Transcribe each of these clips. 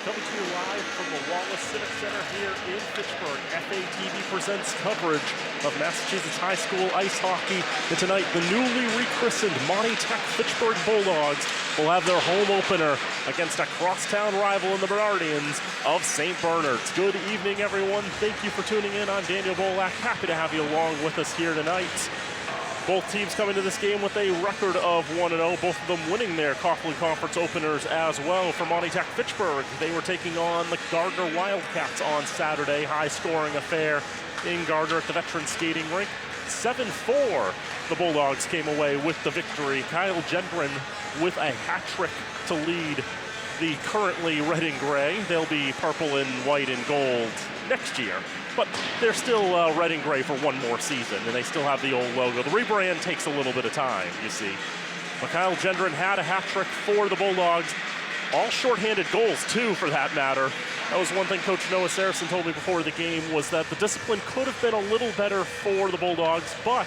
Coming to you live from the Wallace Civic Center here in Fitchburg. FATV presents coverage of Massachusetts high school ice hockey. And tonight, the newly rechristened Monty Tech Fitchburg Bulldogs will have their home opener against a crosstown rival in the Bernardians of St. Bernard's. Good evening, everyone. Thank you for tuning in. I'm Daniel Bolak. Happy to have you along with us here tonight. Both teams coming to this game with a record of 1-0, both of them winning their Coughlin Conference openers as well. For Monty Tech Fitchburg, they were taking on the Gardner Wildcats on Saturday. High-scoring affair in Gardner at the Veterans Skating Rink. 7-4, the Bulldogs came away with the victory. Kyle Gendron with a hat trick to lead the currently red and gray. They'll be purple and white and gold next year. But they're still red and gray for one more season, and they still have the old logo. The rebrand takes a little bit of time, you see. But Kyle Gendron had a hat trick for the Bulldogs. All shorthanded goals, too, for that matter. That was one thing Coach Noah Saracen told me before the game, was that the discipline could have been a little better for the Bulldogs, but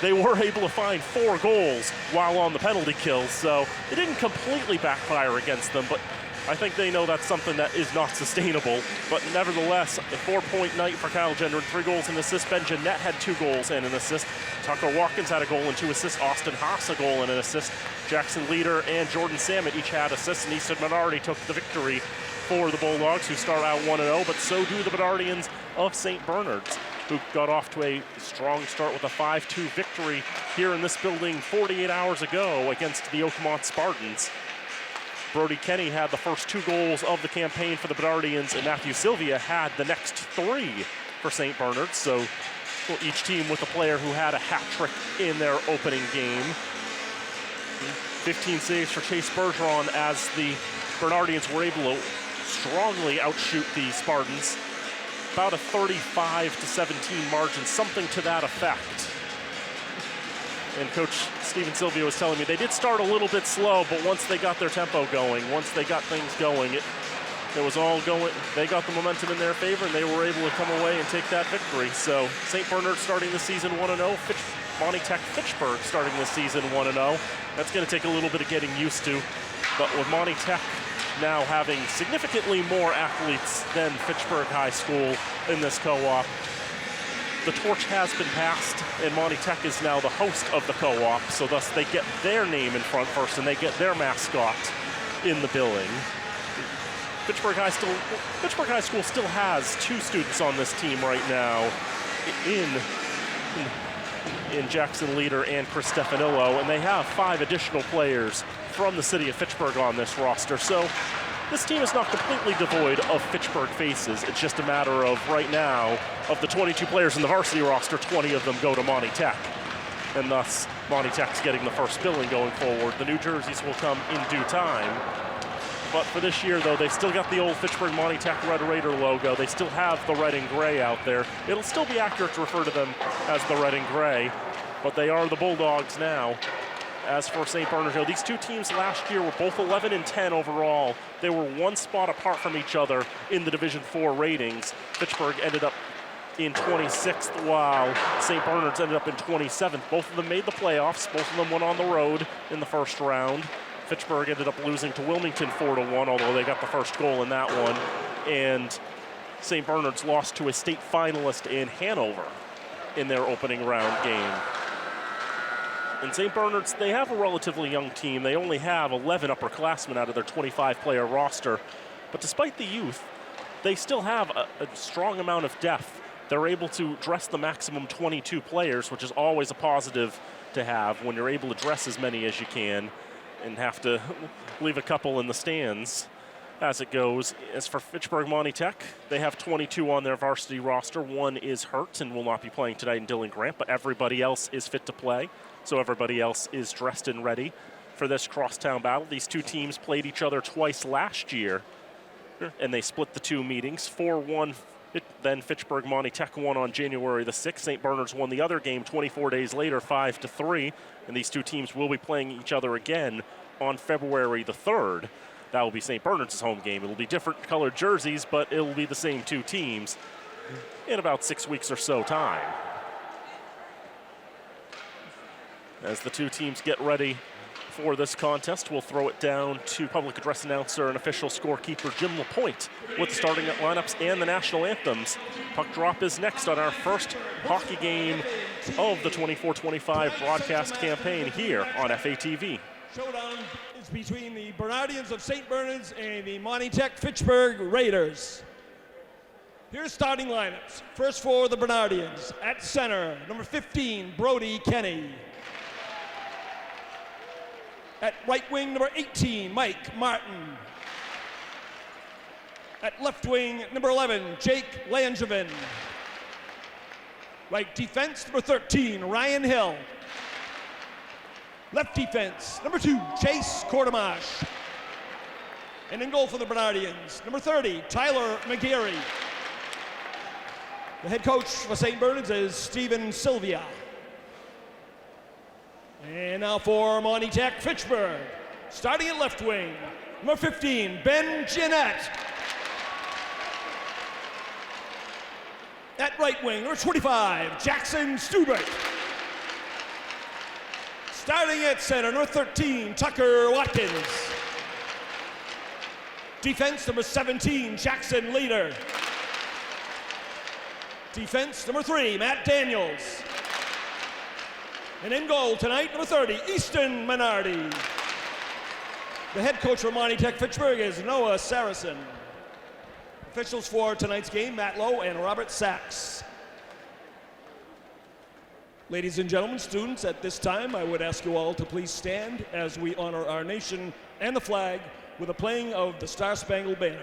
they were able to find 4 goals while on the penalty kill, so it didn't completely backfire against them, but I think they know that's something that is not sustainable. But nevertheless, a 4-point night for Kyle Gendron, 3 goals and assists. Ben Jeanette had 2 goals and an assist. Tucker Watkins had a goal and 2 assists. Austin Haas a goal and an assist. Jackson Leader and Jordan Samet each had assists. And Easton Menardi took the victory for the Bulldogs, who start out 1-0, but so do the Bernardians of St. Bernard's, who got off to a strong start with a 5-2 victory here in this building 48 hours ago against the Oakmont Spartans. Brody Kenny had the first 2 goals of the campaign for the Bernardians, and Matthew Sylvia had the next 3 for St. Bernard's. So each team with a player who had a hat trick in their opening game. 15 saves for Chase Bergeron as the Bernardians were able to strongly outshoot the Spartans. About a 35-17 margin, something to that effect. And Coach Steven Sylvia was telling me they did start a little bit slow, but once they got their tempo going, once they got things going, it was all going. They got the momentum in their favor, and they were able to come away and take that victory. So St. Bernard starting the season 1-0. Monty Tech Fitchburg starting this season 1-0. That's going to take a little bit of getting used to. But with Monty Tech now having significantly more athletes than Fitchburg High School in this co-op, the torch has been passed, and Monty Tech is now the host of the co-op, so thus they get their name in front first, and they get their mascot in the billing. Fitchburg High School still has 2 students on this team right now in Jackson Leader and Chris Stefanillo, and they have 5 additional players from the city of Fitchburg on this roster. So this team is not completely devoid of Fitchburg faces. It's just a matter of, right now, of the 22 players in the varsity roster, 20 of them go to Monty Tech. And thus, Monty Tech's getting the first billing going forward. The new jerseys will come in due time. But for this year, though, they still got the old Fitchburg Monty Tech Red Raider logo. They still have the red and gray out there. It'll still be accurate to refer to them as the red and gray, but they are the Bulldogs now. As for St. Bernard, these 2 teams last year were both 11-10 overall. They were 1 spot apart from each other in the Division IV ratings. Fitchburg ended up in 26th, while St. Bernard's ended up in 27th. Both of them made the playoffs. Both of them went on the road in the first round. Fitchburg ended up losing to Wilmington 4-1, although they got the first goal in that one. And St. Bernard's lost to a state finalist in Hanover in their opening round game. And St. Bernard's, they have a relatively young team. They only have 11 upperclassmen out of their 25-player roster. But despite the youth, they still have a strong amount of depth. They're able to dress the maximum 22 players, which is always a positive to have when you're able to dress as many as you can and have to leave a couple in the stands as it goes. As for Fitchburg Monty Tech, they have 22 on their varsity roster. 1 is hurt and will not be playing tonight in Dylan Grant, but everybody else is fit to play. So everybody else is dressed and ready for this crosstown battle. These 2 teams played each other twice last year, and they split the 2 meetings. 4-1, then Fitchburg Monty Tech won on January the 6th. St. Bernard's won the other game 24 days later, 5-3. And these 2 teams will be playing each other again on February the 3rd. That will be St. Bernard's home game. It will be different colored jerseys, but it will be the same 2 teams in about 6 weeks or so time. As the 2 teams get ready for this contest. We'll throw it down to public address announcer and official scorekeeper Jim Lapointe with the starting lineups and the national anthems. Puck drop is next on our first hockey game of the 24-25 broadcast campaign here on FATV. Showdown is between the Bernardians of St. Bernard's and the MT-FHS Raiders. Here's starting lineups. First for the Bernardians. At center, number 15, Brody Kenny. At right wing, number 18, Mike Martin. At left wing, number 11, Jake Langevin. Right defense, number 13, Ryan Hill. Left defense, number 2, Chase Kortamash. And in goal for the Bernardians, number 30, Tyler McGarry. The head coach for St. Bernard's is Stephen Sylvia. And now for Monty-Tech Fitchburg. Starting at left wing, number 15, Ben Jeanette. At right wing, number 25, Jackson Stubert. Starting at center, number 13, Tucker Watkins. Defense, number 17, Jackson Leader. Defense, number 3, Matt Daniels. And in goal tonight, number 30, Easton Menardi. The head coach for Monty-Tech Fitchburg is Noah Saracen. Officials for tonight's game, Matt Lowe and Robert Sachs. Ladies and gentlemen, students, at this time, I would ask you all to please stand as we honor our nation and the flag with the playing of the Star-Spangled Banner.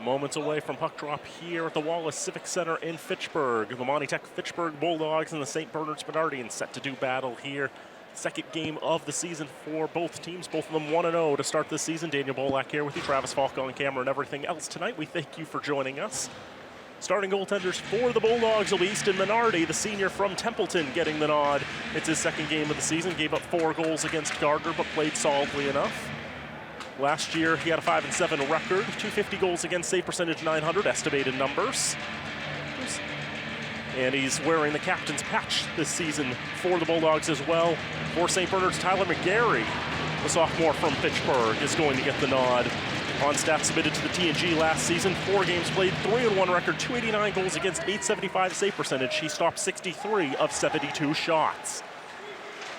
Moments away from puck drop here at the Wallace Civic Center in Fitchburg. The Monty-Tech Fitchburg Bulldogs and the St. Bernard's Bernardians set to do battle here. Second game of the season for both teams, both of them 1-0 to start this season. Daniel Bolak here with you, Travis Falk on camera and everything else tonight. We thank you for joining us. Starting goaltenders for the Bulldogs will be Easton Menardi, the senior from Templeton, getting the nod. It's his second game of the season, gave up 4 goals against Gardner, but played solidly enough. Last year, he had a 5-7 record, 250 goals against, save percentage 900, estimated numbers. And he's wearing the captain's patch this season for the Bulldogs as well. For St. Bernard's, Tyler McGarry, the sophomore from Fitchburg, is going to get the nod. On stats submitted to the TNG last season, 4 games played, 3-1 record, 289 goals against, 875 save percentage. He stopped 63 of 72 shots.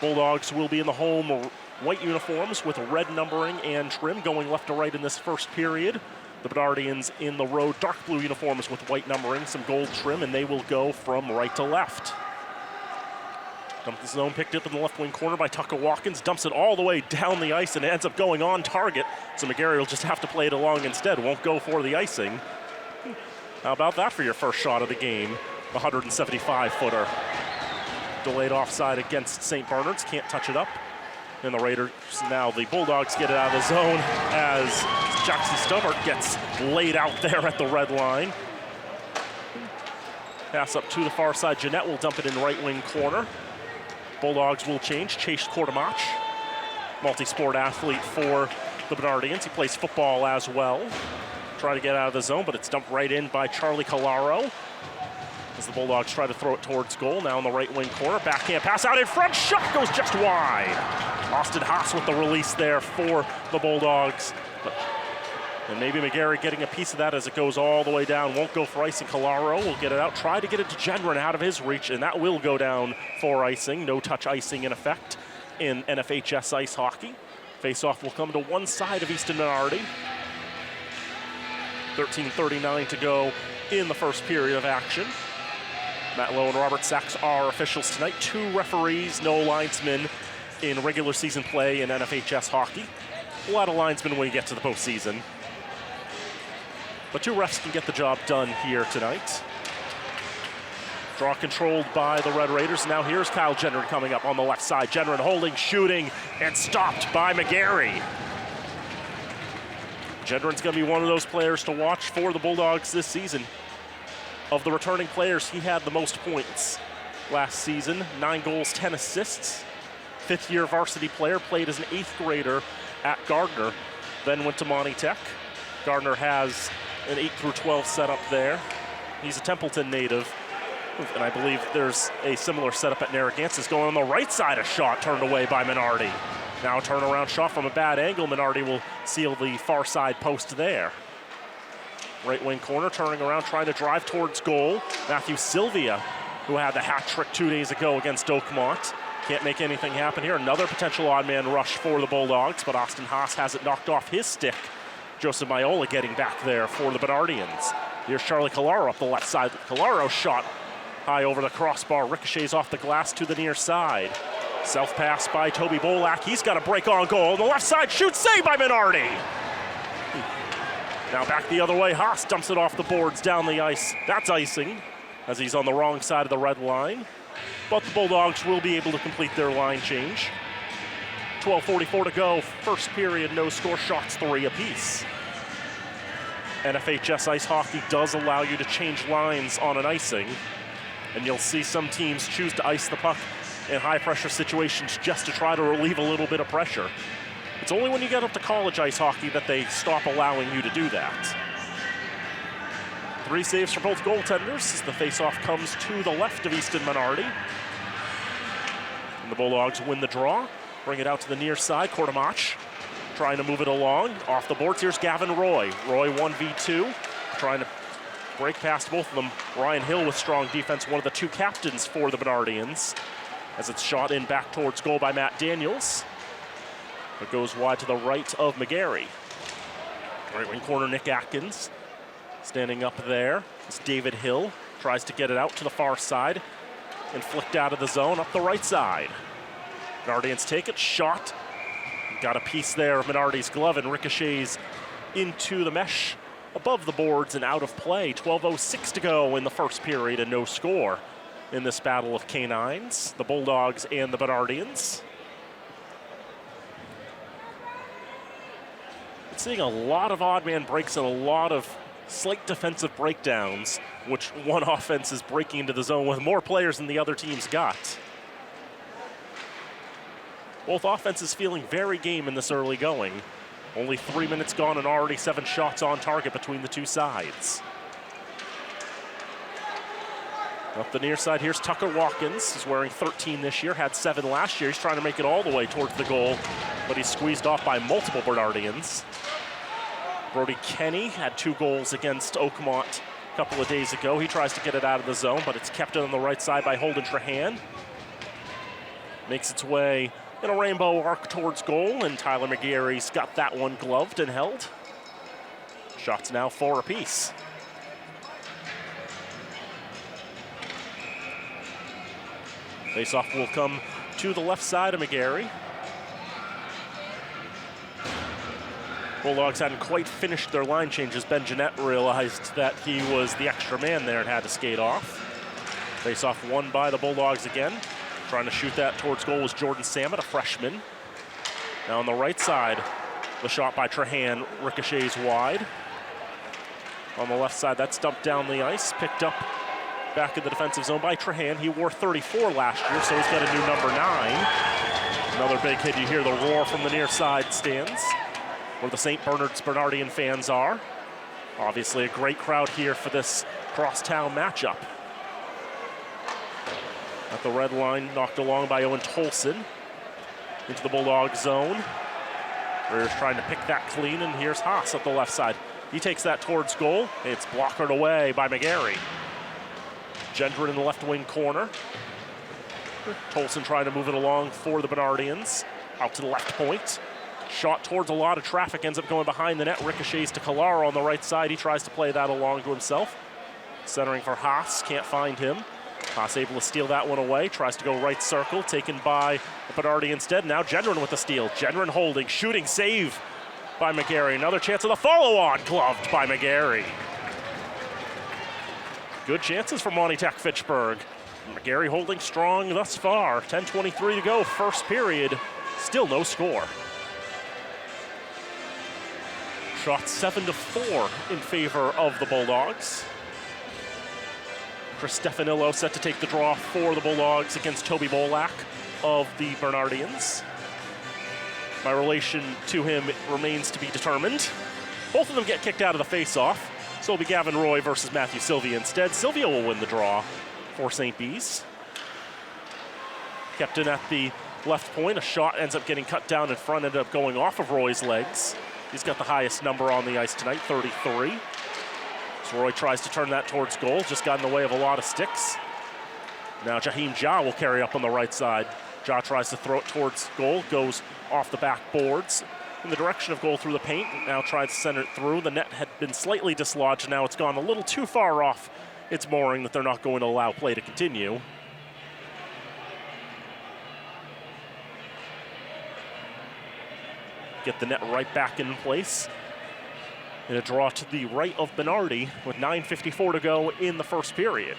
Bulldogs will be in the home white uniforms with red numbering and trim going left to right in this first period. The Bernardians in the road dark blue uniforms with white numbering, some gold trim, and they will go from right to left. Dump the zone picked up in the left wing corner by Tucker Watkins, dumps it all the way down the ice and ends up going on target. So McGarry will just have to play it along instead, won't go for the icing. How about that for your first shot of the game? The 175-footer. Delayed offside against St. Bernard's, can't touch it up. And the Raiders, now the Bulldogs get it out of the zone as Jackson Stubert gets laid out there at the red line. Pass up to the far side, Jeanette will dump it in right wing corner. Bulldogs will change. Chase Kortemach, multi-sport athlete for the Bernardians. He plays football as well. Try to get out of the zone, but it's dumped right in by Charlie Collaro as the Bulldogs try to throw it towards goal. Now in the right wing corner, backhand pass out in front, shot goes just wide. Austin Haas with the release there for the Bulldogs. And maybe McGarry getting a piece of that as it goes all the way down. Won't go for icing. Collaro will get it out. Try to get it to Gendron out of his reach, and that will go down for icing. No touch icing in effect in NFHS ice hockey. Face-off will come to one side of Easton Minardi. 13:39 to go in the first period of action. Matt Lowe and Robert Sachs are officials tonight. 2 referees, no linesmen in regular season play in NFHS hockey. A lot of linesmen when you get to the postseason. But 2 refs can get the job done here tonight. Draw controlled by the Red Raiders. Now here's Kyle Gendron coming up on the left side. Gendron holding, shooting, and stopped by McGarry. Gendron's going to be one of those players to watch for the Bulldogs this season. Of the returning players, he had the most points last season. 9 goals, 10 assists. 5th-year varsity player, played as an 8th grader at Gardner, then went to Monty Tech. Gardner has an 8 through 12 setup there. He's a Templeton native, and I believe there's a similar setup at Narragansett. Going on the right side, a shot turned away by Minardi. Now a turnaround shot from a bad angle. Minardi will seal the far side post there. Right wing corner, turning around, trying to drive towards goal. Matthew Sylvia, who had the hat trick 2 days ago against Oakmont. Can't make anything happen here. Another potential odd man rush for the Bulldogs, but Austin Haas has it knocked off his stick. Joseph Maiola getting back there for the Bernardians. Here's Charlie Collaro up the left side. Collaro shot high over the crossbar, ricochets off the glass to the near side. Self pass by Toby Bolak. He's got a break on goal. On the left side, shoot, save by Minardi. Now back the other way, Haas dumps it off the boards down the ice. That's icing, as he's on the wrong side of the red line. But the Bulldogs will be able to complete their line change. 12:44 to go, first period, no score, shots 3 apiece. NFHS ice hockey does allow you to change lines on an icing, and you'll see some teams choose to ice the puck in high pressure situations just to try to relieve a little bit of pressure. It's only when you get up to college ice hockey that they stop allowing you to do that. 3 saves for both goaltenders as the faceoff comes to the left of Easton Minardi. And the Bulldogs win the draw, bring it out to the near side. Kortemach trying to move it along. Off the boards, here's Gavin Roy. Roy 1v2, trying to break past both of them. Ryan Hill with strong defense, one of the 2 captains for the Bernardians, as it's shot in back towards goal by Matt Daniels. It goes wide to the right of McGarry. Right wing corner, Nick Atkins. Standing up there is David Hill. Tries to get it out to the far side and flicked out of the zone up the right side. Bernardians take it, shot. Got a piece there of Minardi's glove and ricochets into the mesh above the boards and out of play. 12:06 to go in the first period and no score in this battle of canines, the Bulldogs and the Bernardians. Seeing a lot of odd man breaks and a lot of slight defensive breakdowns, which one offense is breaking into the zone with more players than the other team's got. Both offenses feeling very game in this early going. Only 3 minutes gone and already 7 shots on target between the 2 sides. Up the near side, here's Tucker Watkins. He's wearing 13 this year, had 7 last year. He's trying to make it all the way towards the goal, but he's squeezed off by multiple Bernardians. Brody Kenny had 2 goals against Oakmont a couple of days ago. He tries to get it out of the zone, but it's kept on the right side by Holden Trahan. Makes its way in a rainbow arc towards goal, and Tyler McGarry's got that one gloved and held. Shots now 4 apiece. Faceoff will come to the left side of McGarry. Bulldogs hadn't quite finished their line changes. Ben Jeanette realized that he was the extra man there and had to skate off. Faceoff won by the Bulldogs again. Trying to shoot that towards goal was Jordan Samet, a freshman. Now on the right side, the shot by Trahan ricochets wide. On the left side, that's dumped down the ice, picked up back in the defensive zone by Trahan. He wore 34 last year, so he's got a new number 9. Another big hit. You hear the roar from the near side stands, where the St. Bernardian fans are. Obviously a great crowd here for this crosstown matchup. At the red line, knocked along by Owen Tolson. Into the Bulldog zone. Rear's trying to pick that clean, and here's Haas at the left side. He takes that towards goal. It's blocked away by McGarry. Gendron in the left wing corner. Tolson trying to move it along for the Bernardians. Out to the left point. Shot towards a lot of traffic, ends up going behind the net. Ricochets to Kalaro on the right side. He tries to play that along to himself. Centering for Haas, can't find him. Haas able to steal that one away. Tries to go right circle, taken by the Bernardi instead. Now Gendron with the steal. Gendron holding, shooting, save by McGarry. Another chance of the follow-on, gloved by McGarry. Good chances for Monty Tech Fitchburg. McGarry holding strong thus far. 10:23 to go, first period. Still no score. Shot 7-4 in favor of the Bulldogs. Chris Stefanillo set to take the draw for the Bulldogs against Toby Bolak of the Bernardians. My relation to him remains to be determined. Both of them get kicked out of the face-off, so it'll be Gavin Roy versus Matthew Sylvia instead. Sylvia will win the draw for St. Bees. Kept in at the left point. A shot ends up getting cut down in front, ended up going off of Roy's legs. He's got the highest number on the ice tonight, 33. So Roy tries to turn that towards goal, just got in the way of a lot of sticks. Now Jaheim Jah will carry up on the right side. Jah tries to throw it towards goal, goes off the back boards in the direction of goal through the paint. Now tries to send it through. The net had been slightly dislodged. Now it's gone a little too far off its mooring that they're not going to allow play to continue. Get the net right back in place. And a draw to the right of Bernardi with 9:54 to go in the first period.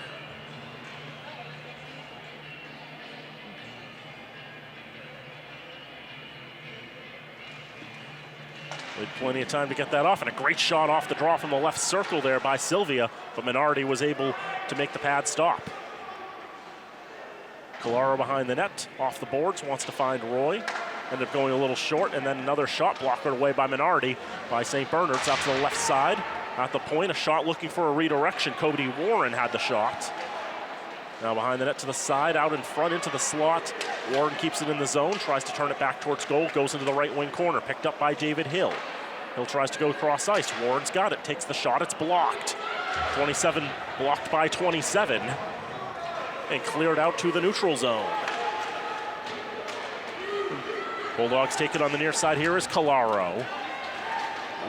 With plenty of time to get that off, and a great shot off the draw from the left circle there by Sylvia, but Bernardi was able to make the pad stop. Kalaro behind the net, off the boards, wants to find Roy. Ended up going a little short, and then another shot blocked away by Minardi by St. Bernard's out to the left side. At the point, a shot looking for a redirection. Cody Warren had the shot. Now behind the net to the side, out in front into the slot. Warren keeps it in the zone, tries to turn it back towards goal, goes into the right wing corner, picked up by David Hill. Hill tries to go across ice. Warren's got it, takes the shot, it's blocked. 27 blocked by 27 and cleared out to the neutral zone. Bulldogs take it on the near side. Here is Kalaro.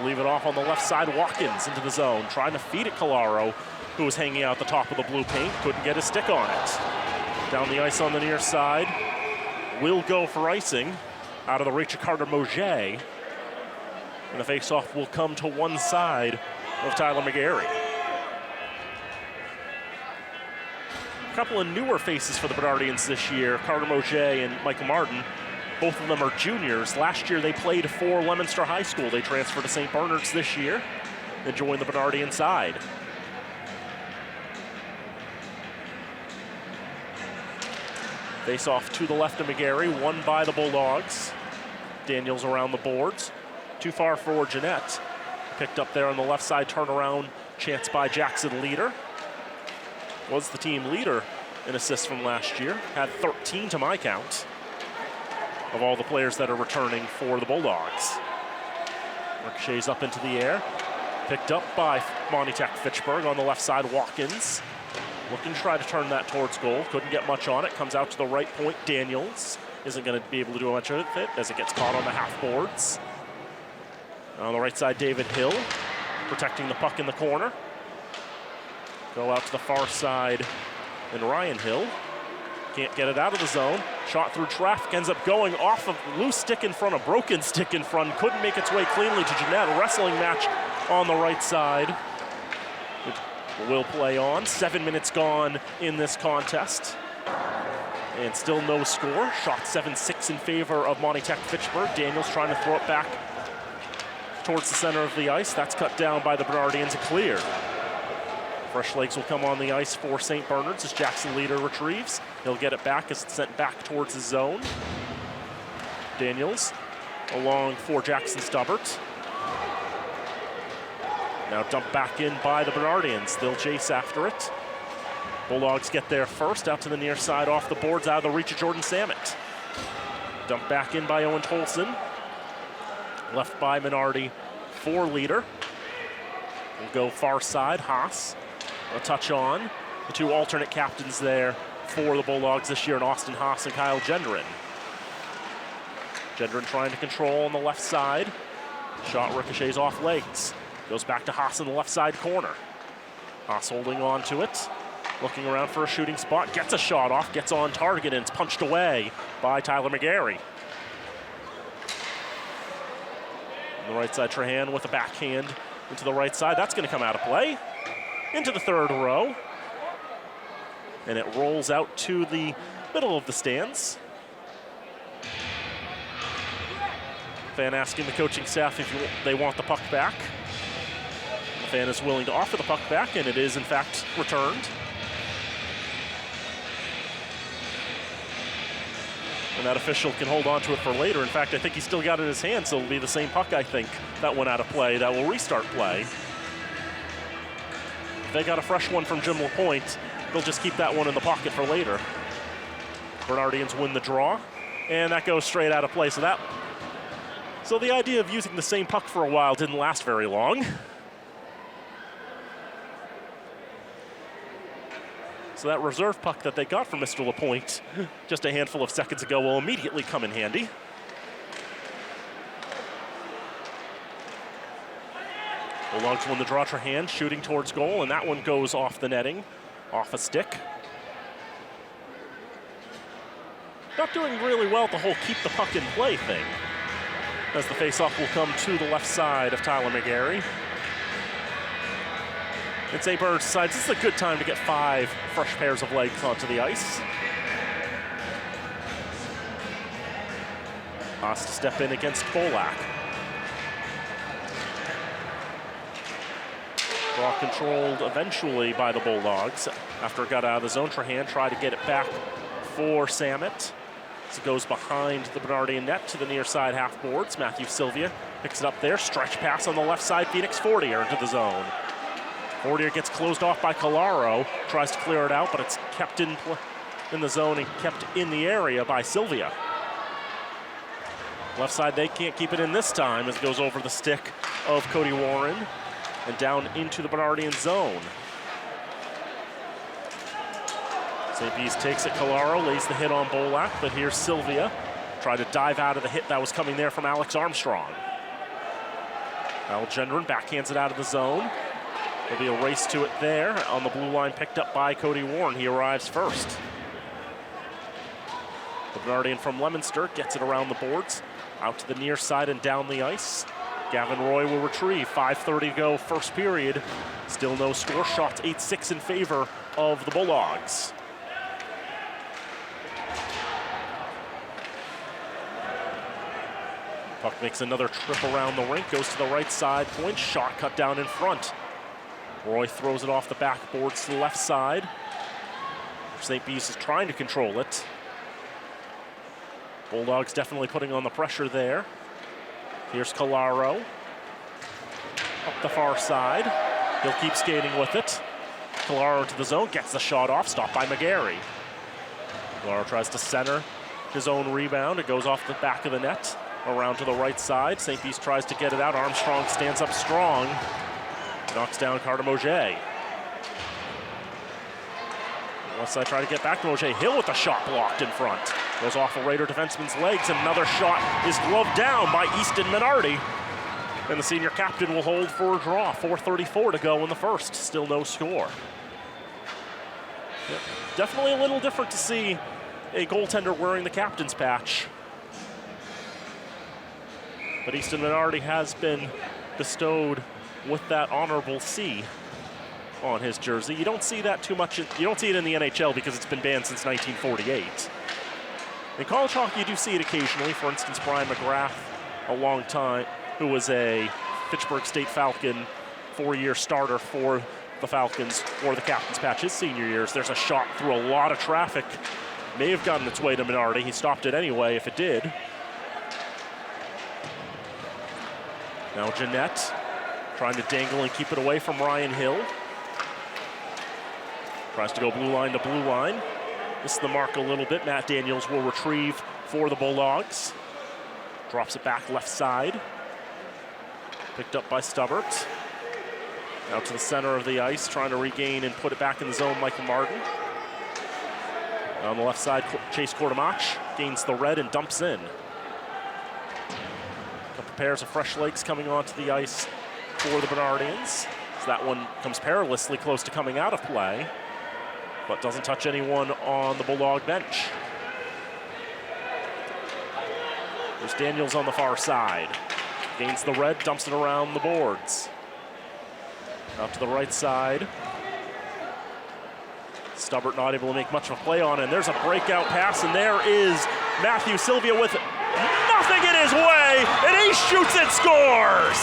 Leave it off on the left side. Watkins into the zone, trying to feed it Kalaro, who was hanging out the top of the blue paint. Couldn't get his stick on it. Down the ice on the near side. Will go for icing out of the reach of Carter Moget. And the face-off will come to one side of Tyler McGarry. A couple of newer faces for the Bernardians this year, Carter Moget and Michael Martin. Both of them are juniors. Last year they played for Leominster High School. They transferred to St. Bernard's this year and joined the Bernardian side. Face off to the left of McGarry, won by the Bulldogs. Daniels around the boards. Too far for Jeanette. Picked up there on the left side, turnaround chance by Jackson Leader. Was the team leader in assists from last year. Had 13 to my count of all the players that are returning for the Bulldogs. Ricochets up into the air. Picked up by Monty Tech Fitchburg on the left side, Watkins. Looking to try to turn that towards goal. Couldn't get much on it. Comes out to the right point. Daniels isn't going to be able to do much of it as it gets caught on the half boards. On the right side, David Hill protecting the puck in the corner. Go out to the far side, and Ryan Hill can't get it out of the zone. Shot through traffic, ends up going off of loose stick in front, a broken stick in front. Couldn't make its way cleanly to Jeanette. A wrestling match on the right side. It will play on. 7 minutes gone in this contest. And still no score. Shot 7-6 in favor of Monty Tech Fitchburg. Daniels trying to throw it back towards the center of the ice. That's cut down by the Bernardians. A clear Fresh legs will come on the ice for St. Bernard's as Jackson Leader retrieves. He'll get it back as it's sent back towards his zone. Daniels along for Jackson Stubbert. Now dumped back in by the Bernardians. They'll chase after it. Bulldogs get there first, out to the near side, off the boards, out of the reach of Jordan Samet. Dumped back in by Owen Tolson. Left by Minardi for Leader. We'll go far side, Haas. A touch on. The two alternate captains there for the Bulldogs this year, in Austin Haas and Kyle Gendron. Gendron trying to control on the left side. Shot ricochets off legs. Goes back to Haas in the left side corner. Haas holding on to it. Looking around for a shooting spot. Gets a shot off. Gets on target, and it's punched away by Tyler McGarry. On the right side, Trahan with a backhand into the right side. That's going to come out of play. Into the third row. And it rolls out to the middle of the stands. Fan asking the coaching staff if they want the puck back. The fan is willing to offer the puck back, and it is in fact returned. And that official can hold on to it for later. In fact, I think he still got it in his hand, so it'll be the same puck, I think, that went out of play. That will restart play. If they got a fresh one from Jim LaPointe, they'll just keep that one in the pocket for later. Bernardians win the draw, and that goes straight out of play. So the idea of using the same puck for a while didn't last very long. So that reserve puck that they got from Mr. LaPointe just a handful of seconds ago will immediately come in handy. Bulldogs win the draw. Trahan shooting towards goal, and that one goes off the netting, off a stick. Not doing really well at the whole keep the puck in play thing, as the faceoff will come to the left side of Tyler McGarry. And St. Bernard decides this is a good time to get 5 fresh pairs of legs onto the ice. Haas to step in against Bolak. Draw controlled eventually by the Bulldogs. After it got out of the zone, Trahan tried to get it back for Samet. As it goes behind the Bernardian net to the near side half boards. Matthew Sylvia picks it up there. Stretch pass on the left side. Phoenix Fortier into the zone. Fortier gets closed off by Colaro. Tries to clear it out, but it's kept in the zone and kept in the area by Sylvia. Left side, they can't keep it in this time as it goes over the stick of Cody Warren and down into the Bernardian zone. St. Bees takes it. Colaro lays the hit on Bolak, but here's Sylvia. Tried to dive out of the hit that was coming there from Alex Armstrong. Al Gendron backhands it out of the zone. There'll be a race to it there on the blue line, picked up by Cody Warren. He arrives first. The Bernardian from Leominster gets it around the boards, out to the near side and down the ice. Gavin Roy will retrieve. 5:30 to go, first period. Still no score. Shots 8-6 in favor of the Bulldogs. Puck makes another trip around the rink, goes to the right side point. Shot cut down in front. Roy throws it off the backboards to the left side. St. Bees is trying to control it. Bulldogs definitely putting on the pressure there. Here's Colaro. Up the far side. He'll keep skating with it. Colaro into the zone, gets the shot off, stopped by McGarry. Colaro tries to center his own rebound. It goes off the back of the net, around to the right side. St. Bees tries to get it out. Armstrong stands up strong. Knocks down Carter Moget. Left side try to get back to Moget. Hill with the shot blocked in front. Goes off a Raider defenseman's legs, and another shot is gloved down by Easton Minardi. And the senior captain will hold for a draw. 4:34 to go in the first. Still no score. Yep. Definitely a little different to see a goaltender wearing the captain's patch. But Easton Minardi has been bestowed with that honorable C on his jersey. You don't see that too much. You don't see it in the NHL because it's been banned since 1948. In college hockey, you do see it occasionally. For instance, Brian McGrath, a long time, who was a Fitchburg State Falcon 4-year starter for the Falcons or the captain's patch his senior years. There's a shot through a lot of traffic. May have gotten its way to Minardi. He stopped it anyway if it did. Now Jeanette trying to dangle and keep it away from Ryan Hill. Tries to go blue line to blue line. Misses the mark a little bit. Matt Daniels will retrieve for the Bulldogs. Drops it back left side. Picked up by Stubbert. Out to the center of the ice, trying to regain and put it back in the zone, Michael Martin. On the left side, Chase Kortomach gains the red and dumps in. A couple pairs of fresh legs coming onto the ice for the Bernardians. So that one comes perilously close to coming out of play, but doesn't touch anyone on the Bulldog bench. There's Daniels on the far side. Gains the red, dumps it around the boards. Out to the right side. Stubbert not able to make much of a play on it. And there's a breakout pass, and there is Matthew Sylvia with nothing in his way, and he shoots and scores!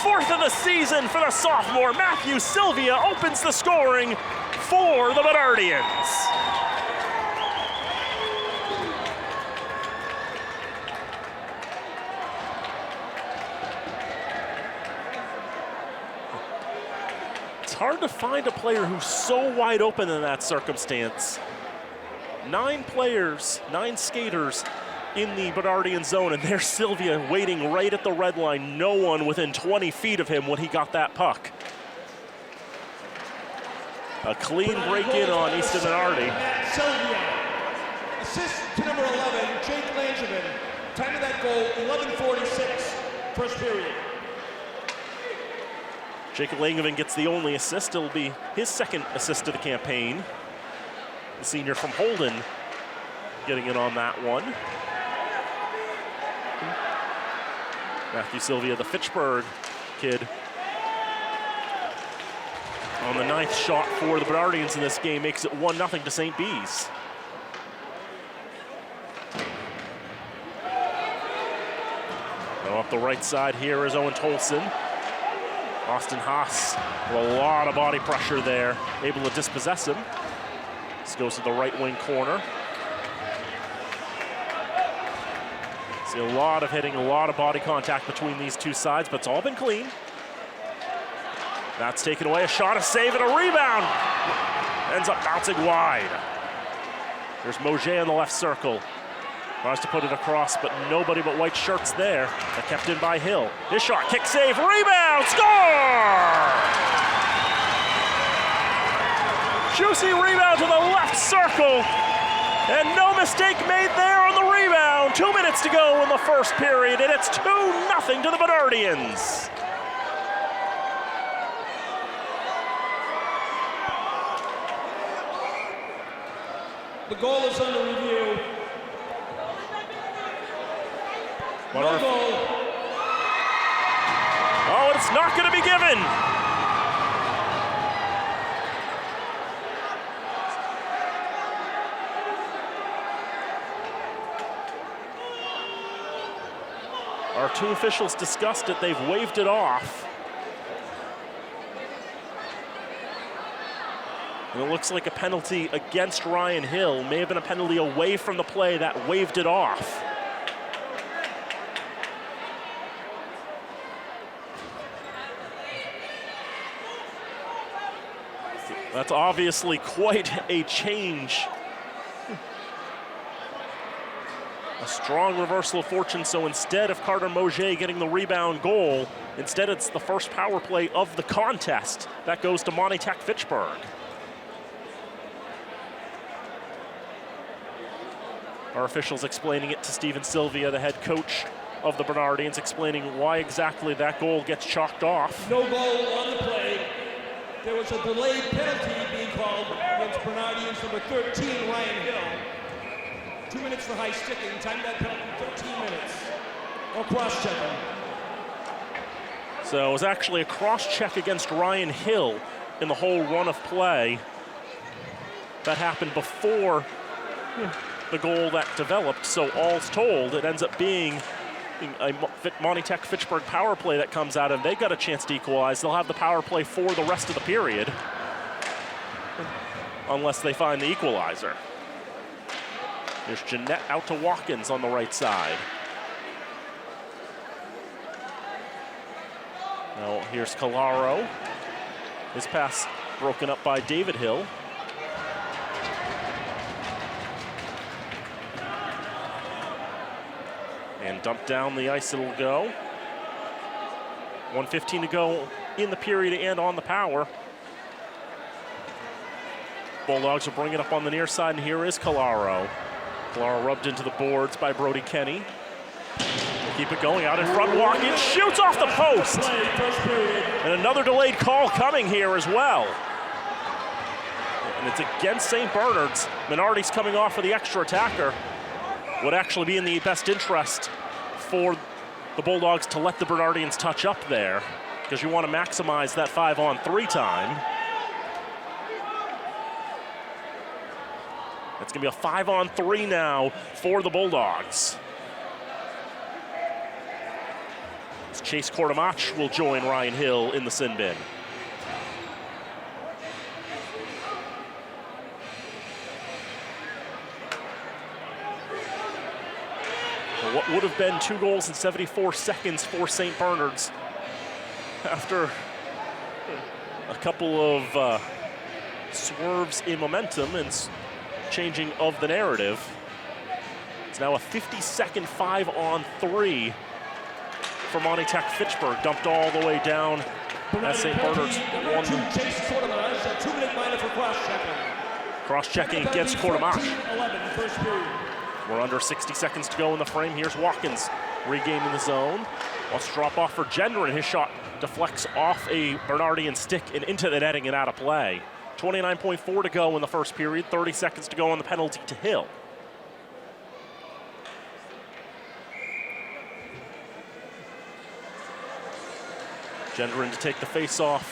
Fourth of the season for the sophomore. Matthew Sylvia opens the scoring for the Bernardians. It's hard to find a player who's so wide open in that circumstance. 9 players, 9 skaters in the Bernardian zone, and there's Sylvia waiting right at the red line. No one within 20 feet of him when he got that puck. A clean break in on Easton Minardi. Sylvia. Assist to number 11, Jake Langevin. Time of that goal, 11:46, first period. Jacob Langevin gets the only assist. It'll be his second assist of the campaign. The senior from Holden getting in on that one. Matthew Sylvia, the Fitchburg kid, on the 9th shot for the Bernardians in this game, makes it 1-0 to St. Bees. Now up the right side here is Owen Tolson. Austin Haas with a lot of body pressure there, able to dispossess him. This goes to the right wing corner. See a lot of hitting, a lot of body contact between these two sides, but it's all been clean. That's taken away, a shot, a save, and a rebound. Ends up bouncing wide. There's Moget in the left circle. Tries to put it across, but nobody but white shirts there. They're kept in by Hill. His shot, kick, save, rebound, score! Juicy rebound to the left circle. And no mistake made there on the rebound. 2 minutes to go in the first period, and it's 2-0 to the Bernardians. The goal is under review. No goal. Oh, it's not going to be given. Our 2 officials discussed it. They've waved it off. And it looks like a penalty against Ryan Hill. May have been a penalty away from the play that waved it off. That's obviously quite a change. A strong reversal of fortune, so instead of Carter Moget getting the rebound goal, instead it's the first power play of the contest. That goes to Monty Tech Fitchburg. Our officials explaining it to Steven Sylvia, the head coach of the Bernardians, explaining why exactly that goal gets chalked off. No goal on the play. There was a delayed penalty being called against Bernardians number 13, Ryan Hill. 2 minutes for high sticking. Time that penalty, 13 minutes. Or cross-checking. So it was actually a cross-check against Ryan Hill in the whole run of play. That happened before the goal that developed. So all's told, it ends up being a Monty Tech Fitchburg power play that comes out and they got a chance to equalize, they'll have the power play for the rest of the period unless they find the equalizer. There's Jeanette out to Watkins on the right side. Now here's Calaro. His pass broken up by David Hill. And dumped down the ice it'll go. 1:15 to go in the period and on the power. Bulldogs will bring it up on the near side, and here is Calaro. Calaro rubbed into the boards by Brody Kenny. We'll keep it going out in front. Watkins shoots off the post. And another delayed call coming here as well. And it's against St. Bernard's. Minardi's coming off for the extra attacker. Would actually be in the best interest for the Bulldogs to let the Bernardians touch up there, because you want to maximize that 5-on-3 time. It's going to be a 5-on-3 now for the Bulldogs. Chase Kortomach will join Ryan Hill in the sin bin. What would have been 2 goals in 74 seconds for St. Bernard's after a couple of swerves in momentum and changing of the narrative. It's now a 50-second 5-on-3 for Monty Tech Fitchburg, dumped all the way down as St. Bernard's won. Chase Kortomach, a 2-minute minor for cross-checking. Cross-checking against Kortomach. 11, first period. We're under 60 seconds to go in the frame. Here's Watkins regaining the zone. Wants to drop off for Gendron. His shot deflects off a Bernardian stick and into the netting and out of play. 29.4 to go in the first period. 30 seconds to go on the penalty to Hill. Gendron to take the face-off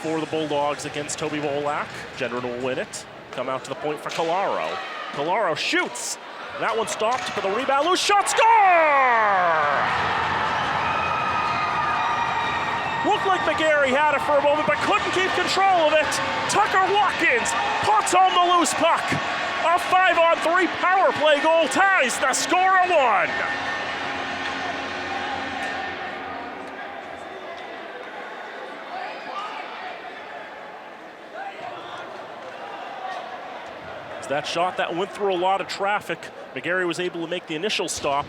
for the Bulldogs against Toby Volak. Gendron will win it. Come out to the point for Calaro. Calaro shoots. That one stopped, but the rebound, loose shot, score! Looked like McGarry had it for a moment, but couldn't keep control of it. Tucker Watkins puts home the loose puck. A 5-on-3 power play goal ties the score at 1. That shot that went through a lot of traffic. McGarry was able to make the initial stop.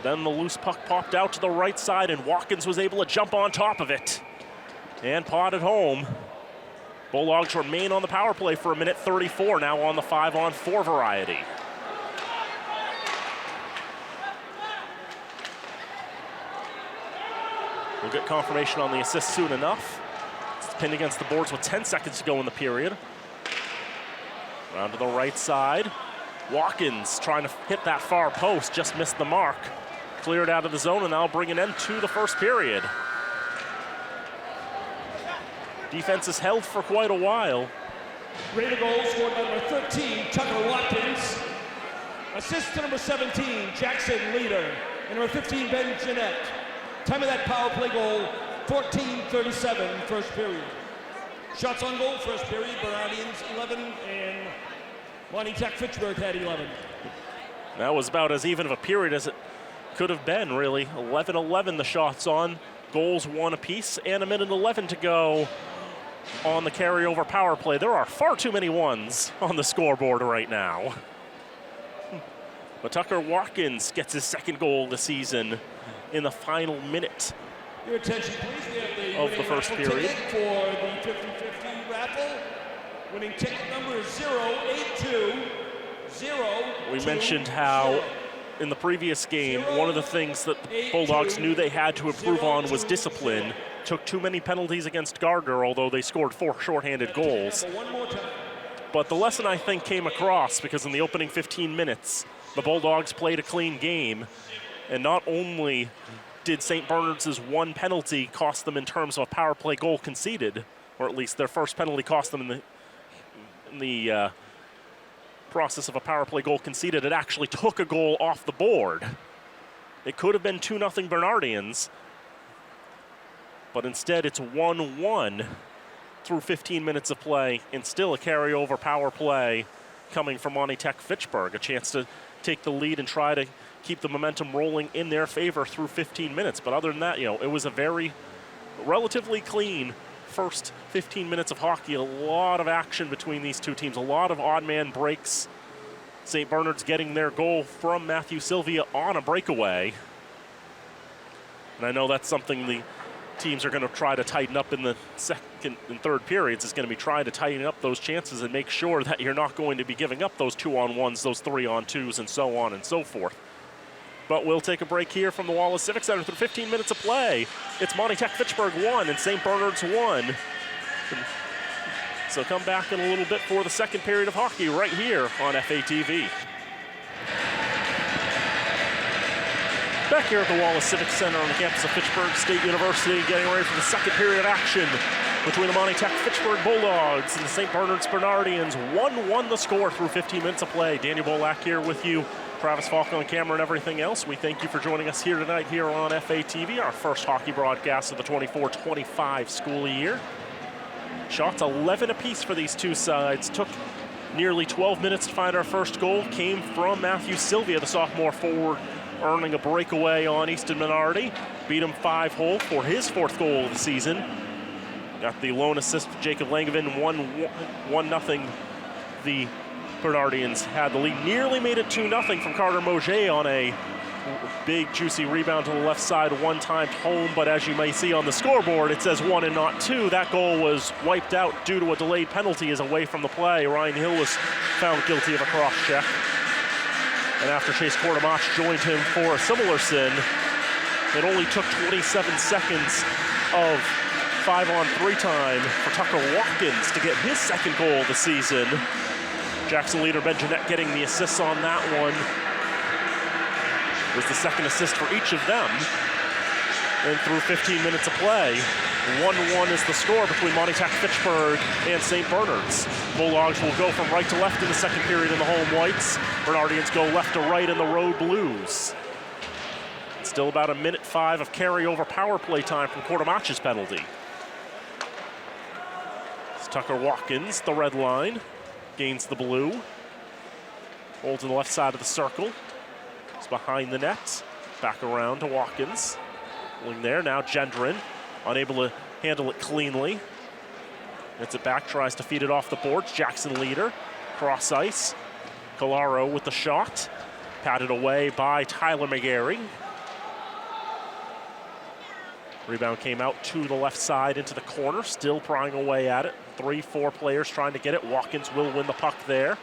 Then the loose puck popped out to the right side, and Watkins was able to jump on top of it and pot it home. Bulldogs remain on the power play for 1:34, now on the 5-on-4 variety. We'll get confirmation on the assist soon enough. It's pinned against the boards with 10 seconds to go in the period. Round to the right side. Watkins trying to hit that far post, just missed the mark. Cleared out of the zone, and that'll bring an end to the first period. Defense is held for quite a while. Raider goal scored number 13, Tucker Watkins. Assist to number 17, Jackson Leader. And number 15, Ben Jeanette. Time of that power play goal, 14:37, first period. Shots on goal, first period, Bernardians 11, and Monty Tech Fitchburg had 11. That was about as even of a period as it could have been, really. 11-11 the shots on, goals 1 apiece, and 1:11 to go on the carryover power play. There are far too many ones on the scoreboard right now. But Tucker Watkins gets his 2nd goal of the season in the final minute. Your attention, please. We have the of the first period for the 50-50 raffle. Winning ticket number is 0820. We mentioned how in the previous game, one of the things that the Bulldogs knew they had to improve on was discipline. Took too many penalties against Gardner, although they scored 4 shorthanded goals. But the lesson, I think, came across because in the opening 15 minutes, the Bulldogs played a clean game. And not only did St. Bernard's 1 penalty cost them in terms of a power play goal conceded, or at least their first penalty cost them in the process of a power play goal conceded, it actually took a goal off the board. It could have been 2-0 Bernardians, but instead it's 1-1 through 15 minutes of play, and still a carryover power play coming from MT-FHS. A chance to take the lead and try to keep the momentum rolling in their favor through 15 minutes. But other than that, it was a very relatively clean first 15 minutes of hockey. A lot of action between these two teams, a lot of odd man breaks. St. Bernard's getting their goal from Matthew Sylvia on a breakaway. And I know that's something the teams are going to try to tighten up in the second and third periods, is going to be trying to tighten up those chances and make sure that you're not going to be giving up those 2-on-1s, those 3-on-2s, and so on and so forth. But we'll take a break here from the Wallace Civic Center through 15 minutes of play. It's MT-FHS 1 and St. Bernard's 1. So come back in a little bit for the second period of hockey right here on FATV. Back here at the Wallace Civic Center on the campus of Fitchburg State University, getting ready for the second period of action between the MT-FHS Bulldogs and the St. Bernard's Bernardians. 1-1 the score through 15 minutes of play. Daniel Bolak here with you. Travis Falk on camera and everything else. We thank you for joining us here tonight here on FATV, our first hockey broadcast of the 24-25 school year. Shots 11 apiece for these two sides. Took nearly 12 minutes to find our first goal. Came from Matthew Sylvia, the sophomore forward, earning a breakaway on Easton Minardi. Beat him 5-hole for his fourth goal of the season. Got the lone assist for Jacob Langevin, 1-0. The Bernardians had the lead. Nearly made it 2-0 from Carter Moget on a big, juicy rebound to the left side, one-timed home. But as you may see on the scoreboard, it says 1 and not 2. That goal was wiped out due to a delayed penalty as away from the play. Ryan Hill was found guilty of a cross check. And after Chase Quartermach joined him for a similar sin, it only took 27 seconds of 5-on-3 time for Tucker Watkins to get his second goal of the season. Jackson leader Ben Jeanette getting the assists on that one. It was the second assist for each of them. And through 15 minutes of play, 1-1 is the score between MT-FHS and St. Bernard's. Bulldogs will go from right to left in the second period in the home whites. Bernardians go left to right in the road blues. Still about 1:05 of carryover power play time from Quartermach's penalty. It's Tucker Watkins, the red line, gains the blue. Holds to the left side of the circle. It's behind the net. Back around to Watkins. Pulling there, now Gendron, unable to handle it cleanly. Gets it back, tries to feed it off the boards. Jackson leader, cross ice. Colaro with the shot. Patted away by Tyler McGarry. Rebound came out to the left side into the corner, still prying away at it. 3-4 players trying to get it. Watkins will win the puck there.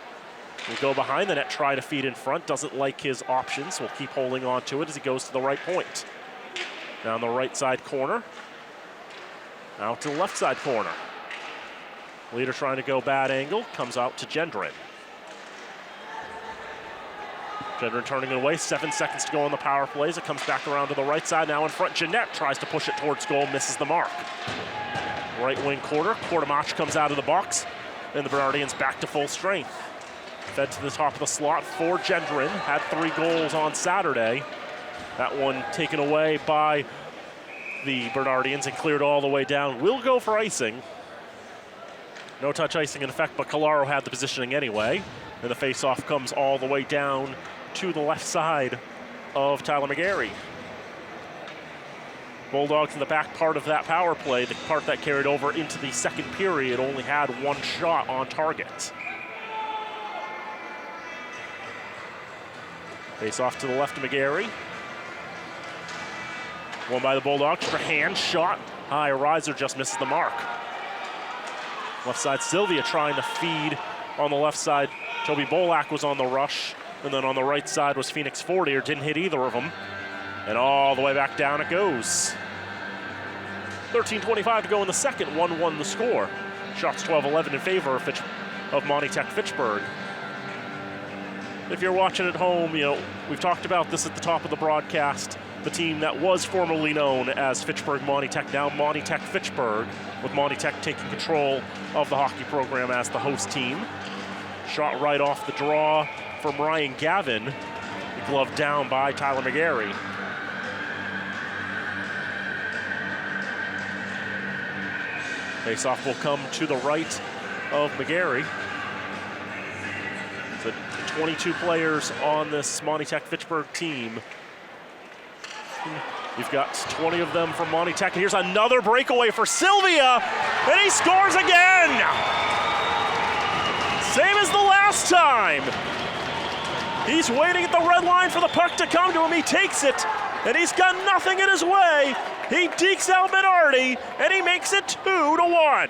Will go behind the net, try to feed in front. Doesn't like his options. Will keep holding on to it as he goes to the right point. Down the right side corner. Out to the left side corner. Leader trying to go bad angle. Comes out to Gendron. Gendron turning it away. 7 seconds to go on the power plays. It comes back around to the right side. Now in front, Jeanette tries to push it towards goal. Misses the mark. Right wing quarter. Quartermach comes out of the box. And the Bernardians back to full strength. Fed to the top of the slot for Gendron. Had 3 goals on Saturday. That one taken away by the Bernardians and cleared all the way down. Will go for icing. No touch icing in effect, but Colaro had the positioning anyway. And the face-off comes all the way down to the left side of Tyler McGarry. Bulldogs in the back part of that power play, the part that carried over into the second period, only had 1 shot on target. Face off to the left of McGarry. Won by the Bulldogs for hand shot. High riser just misses the mark. Left side, Sylvia trying to feed on the left side. Toby Bolak was on the rush. And then on the right side was Phoenix Fortier. Didn't hit either of them. And all the way back down it goes. 13:25 to go in the second. 1-1 the score. Shots 12-11 in favor of MT-FHS. If you're watching at home, we've talked about this at the top of the broadcast. The team that was formerly known as Fitchburg Monty-Tech, now Monty-Tech-Fitchburg, with Monty-Tech taking control of the hockey program as the host team. Shot right off the draw from Ryan Gavin. The glove down by Tyler McGarry. Faceoff will come to the right of McGarry. The 22 players on this Monty Tech Fitchburg team. You've got 20 of them from Monty Tech. And here's another breakaway for Sylvia, and he scores again! Same as the last time. He's waiting at the red line for the puck to come to him. He takes it, and he's got nothing in his way. He dekes out Minardi, and he makes it 2-1.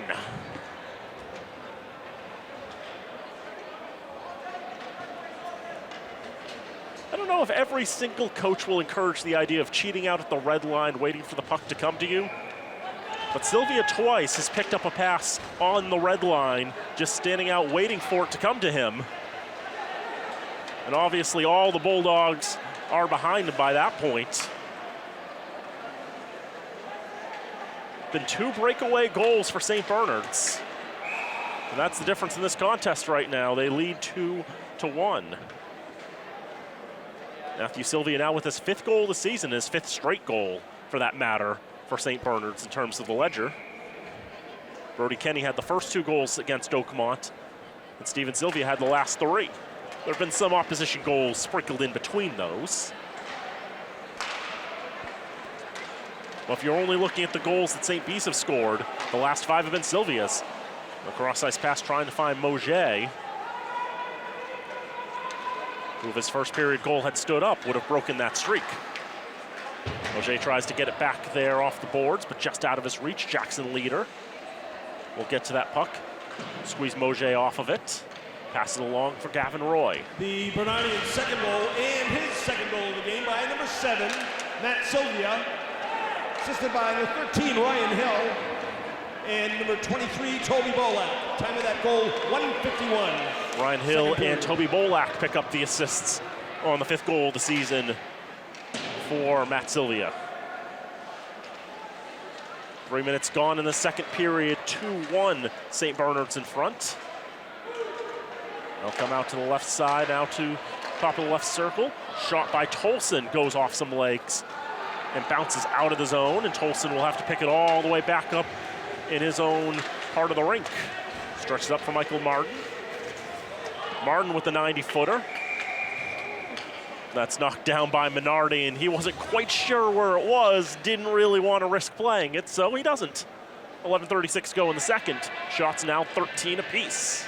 I don't know if every single coach will encourage the idea of cheating out at the red line, waiting for the puck to come to you. But Sylvia twice has picked up a pass on the red line, just standing out waiting for it to come to him. And obviously all the Bulldogs are behind him by that point. Been 2 breakaway goals for St. Bernard's. And that's the difference in this contest right now. They lead 2-1. Matthew Sylvia now with his 5th goal of the season, his 5th straight goal for that matter for St. Bernard's in terms of the ledger. Brody Kenny had the first 2 goals against Oakmont, and Steven Sylvia had the last 3. There have been some opposition goals sprinkled in between those. Well, if you're only looking at the goals that St. Bees have scored, the last 5 have been Sylvia's. A cross-ice pass trying to find Moget, who if his first period goal had stood up, would have broken that streak. Moget tries to get it back there off the boards, but just out of his reach. Jackson Leader will get to that puck. Squeeze Moget off of it. Pass it along for Gavin Roy. The Bernardians' second goal and his second goal of the game by number 7, Matt Sylvia. Assisted by number 13, Ryan Hill. And number 23, Toby Bolak. Time of that goal, 1:51. Ryan Hill and Toby Bolak pick up the assists on the 5th goal of the season for Matt Sylvia. 3 minutes gone in the second period, 2-1 St. Bernard's in front. They'll come out to the left side, now to top of the left circle. Shot by Tolson goes off some legs and bounces out of the zone, and Tolson will have to pick it all the way back up in his own part of the rink. Stretches up for Michael Martin. Martin with the 90-footer. That's knocked down by Minardi, and he wasn't quite sure where it was, didn't really want to risk playing it, so he doesn't. 11:36 go in the second. Shots now 13 apiece.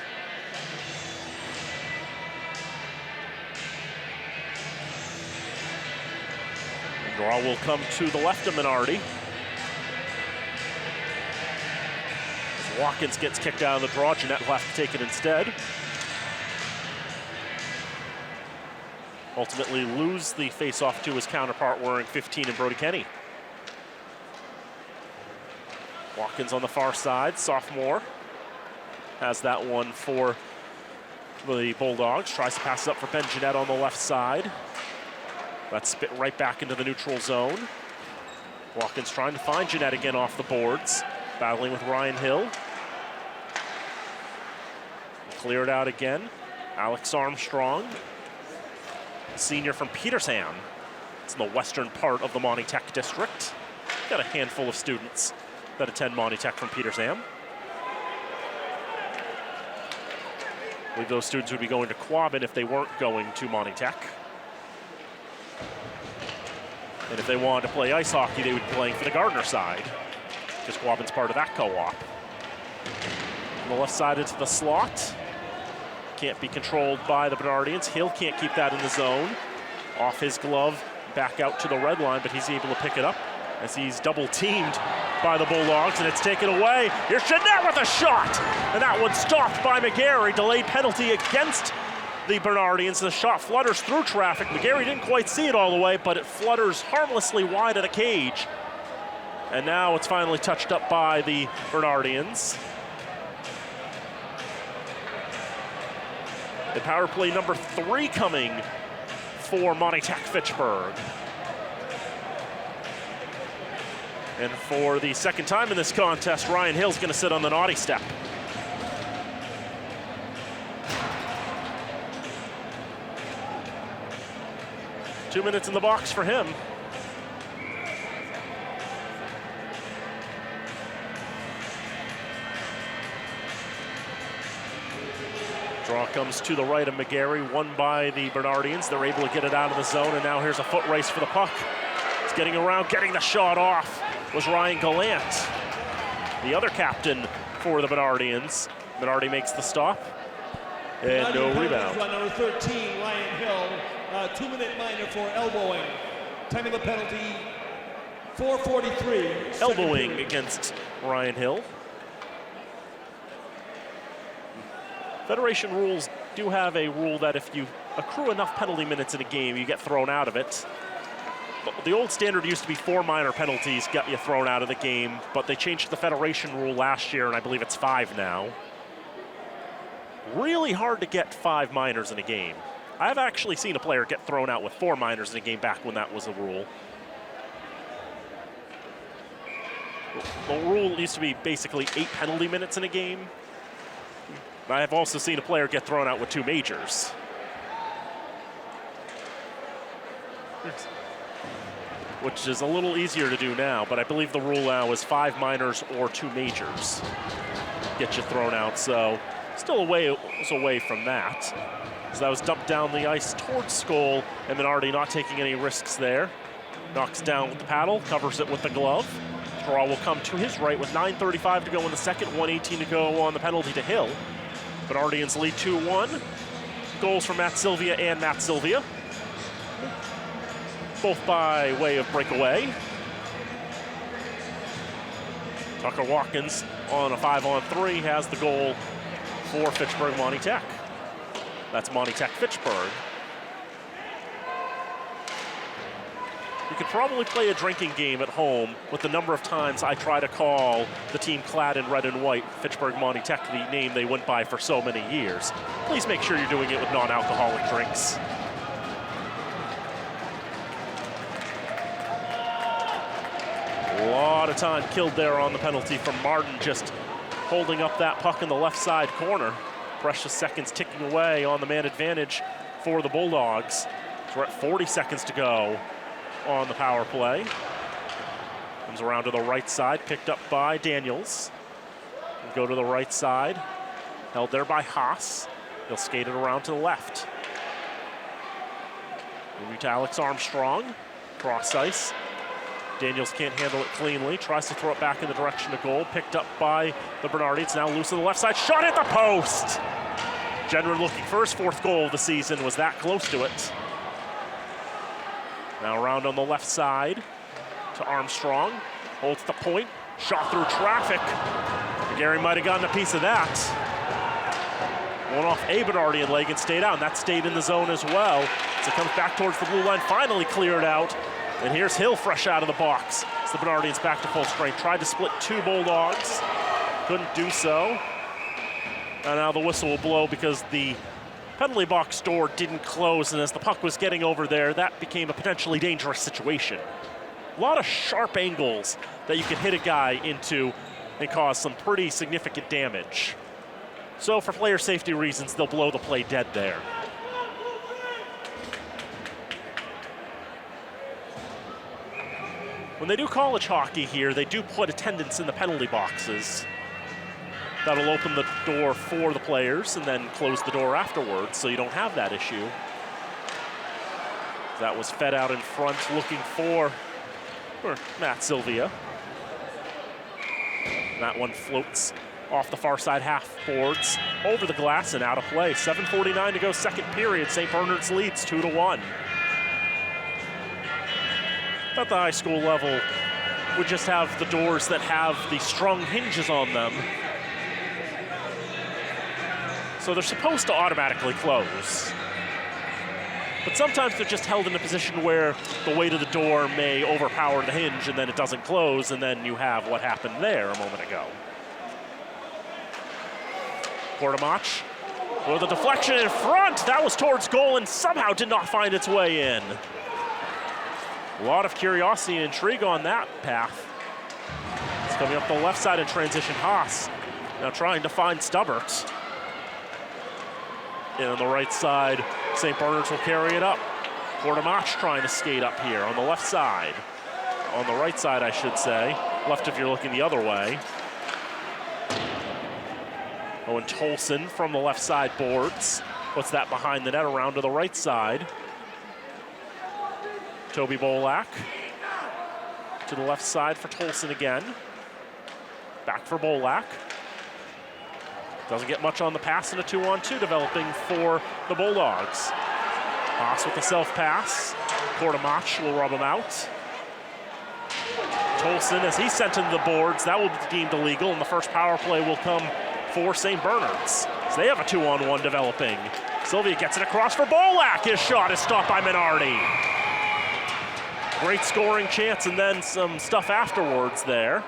Draw will come to the left of Minardi. As Watkins gets kicked out of the draw, Jeanette will have to take it instead. Ultimately lose the face-off to his counterpart wearing 15 in Brody Kenny. Watkins on the far side, sophomore. Has that one for the Bulldogs. Tries to pass it up for Ben Jeanette on the left side. That's spit right back into the neutral zone. Watkins trying to find Jeanette again off the boards. Battling with Ryan Hill. Clear it out again. Alex Armstrong, senior from Petersham. It's in the western part of the Monty Tech district. Got a handful of students that attend Monty Tech from Petersham. I believe those students would be going to Quabbin if they weren't going to Monty Tech. And if they wanted to play ice hockey, they would be playing for the Gardner side, because Quabbin's part of that co-op. On the left side into the slot. Can't be controlled by the Bernardians. Hill can't keep that in the zone. Off his glove, back out to the red line, but he's able to pick it up as he's double teamed by the Bulldogs, and it's taken away. Here's Jeanette with a shot, and that one stopped by McGarry. Delayed penalty against the Bernardians. The shot flutters through traffic. McGarry didn't quite see it all the way, but it flutters harmlessly wide of the cage. And now it's finally touched up by the Bernardians. The power play number 3 coming for Monty Tech Fitchburg. And for the second time in this contest, Ryan Hill's going to sit on the naughty step. Two minutes in the box for him. Draw comes to the right of McGarry, won by the Bernardians. They're able to get it out of the zone, and now here's a foot race for the puck. It's getting around, getting the shot off was Ryan Gallant, the other captain for the Bernardians. Bernardi makes the stop, and no rebound. Number 13, Ryan Hill, 2-minute minor for elbowing. Time of the penalty, 4:43. Elbowing against Ryan Hill. Federation rules do have a rule that if you accrue enough penalty minutes in a game, you get thrown out of it. The old standard used to be 4 minor penalties get you thrown out of the game, but they changed the Federation rule last year, and I believe it's 5 now. Really hard to get 5 minors in a game. I've actually seen a player get thrown out with 4 minors in a game back when that was a rule. The rule used to be basically 8 penalty minutes in a game. I have also seen a player get thrown out with 2 majors. Which is a little easier to do now, but I believe the rule now is 5 minors or 2 majors get you thrown out, so still away from that. So that was dumped down the ice towards Skoll, and Minardi not taking any risks there. Knocks down with the paddle, covers it with the glove. Draw will come to his right with 9:35 to go in the second, 1:18 to go on the penalty to Hill. Bernardians lead 2-1. Goals for Matt Sylvia and Matt Sylvia, both by way of breakaway. Tucker Watkins on a 5-on-3 has the goal for Fitchburg Monty Tech. That's Monty Tech Fitchburg. You could probably play a drinking game at home with the number of times I try to call the team clad in red and white, Fitchburg Monty Tech, the name they went by for so many years. Please make sure you're doing it with non-alcoholic drinks. A lot of time killed there on the penalty from Martin, just holding up that puck in the left side corner. Precious seconds ticking away on the man advantage for the Bulldogs. So we're at 40 seconds to go on the power play. Comes around to the right side, picked up by Daniels. Go to the right side, held there by Haas. He'll skate it around to the left. Moving to Alex Armstrong, cross ice. Daniels can't handle it cleanly, tries to throw it back in the direction of goal, picked up by the Bernardians, now loose on the left side, shot at the post! Jenner looking for his 4th goal of the season, was that close to it. Now around on the left side to Armstrong, holds the point, shot through traffic. Gary might have gotten a piece of that. One off a Bernardian leg and stayed out, and that stayed in the zone as well. As it comes back towards the blue line, finally cleared out. And here's Hill fresh out of the box. As the Bernardians back to full strength. Tried to split 2 Bulldogs, couldn't do so. And now the whistle will blow because the penalty box door didn't close, and as the puck was getting over there, that became a potentially dangerous situation. A lot of sharp angles that you can hit a guy into and cause some pretty significant damage. So for player safety reasons, they'll blow the play dead there. When they do college hockey here, they do put attendants in the penalty boxes. That'll open the door for the players and then close the door afterwards, so you don't have that issue. That was fed out in front, looking for Matt Sylvia. That one floats off the far side half boards, over the glass and out of play. 7:49 to go, second period. St. Bernard's leads 2-1. At the high school level, we just have the doors that have the strong hinges on them. So they're supposed to automatically close. But sometimes they're just held in a position where the weight of the door may overpower the hinge and then it doesn't close, and then you have what happened there a moment ago. Portamach with a deflection in front. That was towards goal and somehow did not find its way in. A lot of curiosity and intrigue on that path. It's coming up the left side in transition. Haas now trying to find Stubbert. And on the right side, St. Bernard's will carry it up. Portamach trying to skate up here on the left side. On the right side, I should say. Left if you're looking the other way. Owen Tolson from the left side boards. Puts that behind the net, around to the right side. Toby Bolak to the left side for Tolson again. Back for Bolak. Doesn't get much on the pass, and a 2-on-2 developing for the Bulldogs. Haas with the self-pass. Kortomach will rub him out. Tolson, as he's sent into the boards, that will be deemed illegal, and the first power play will come for St. Bernard's. So they have a 2-on-1 developing. Sylvia gets it across for Bolak. His shot is stopped by Minardi. Great scoring chance, and then some stuff afterwards there.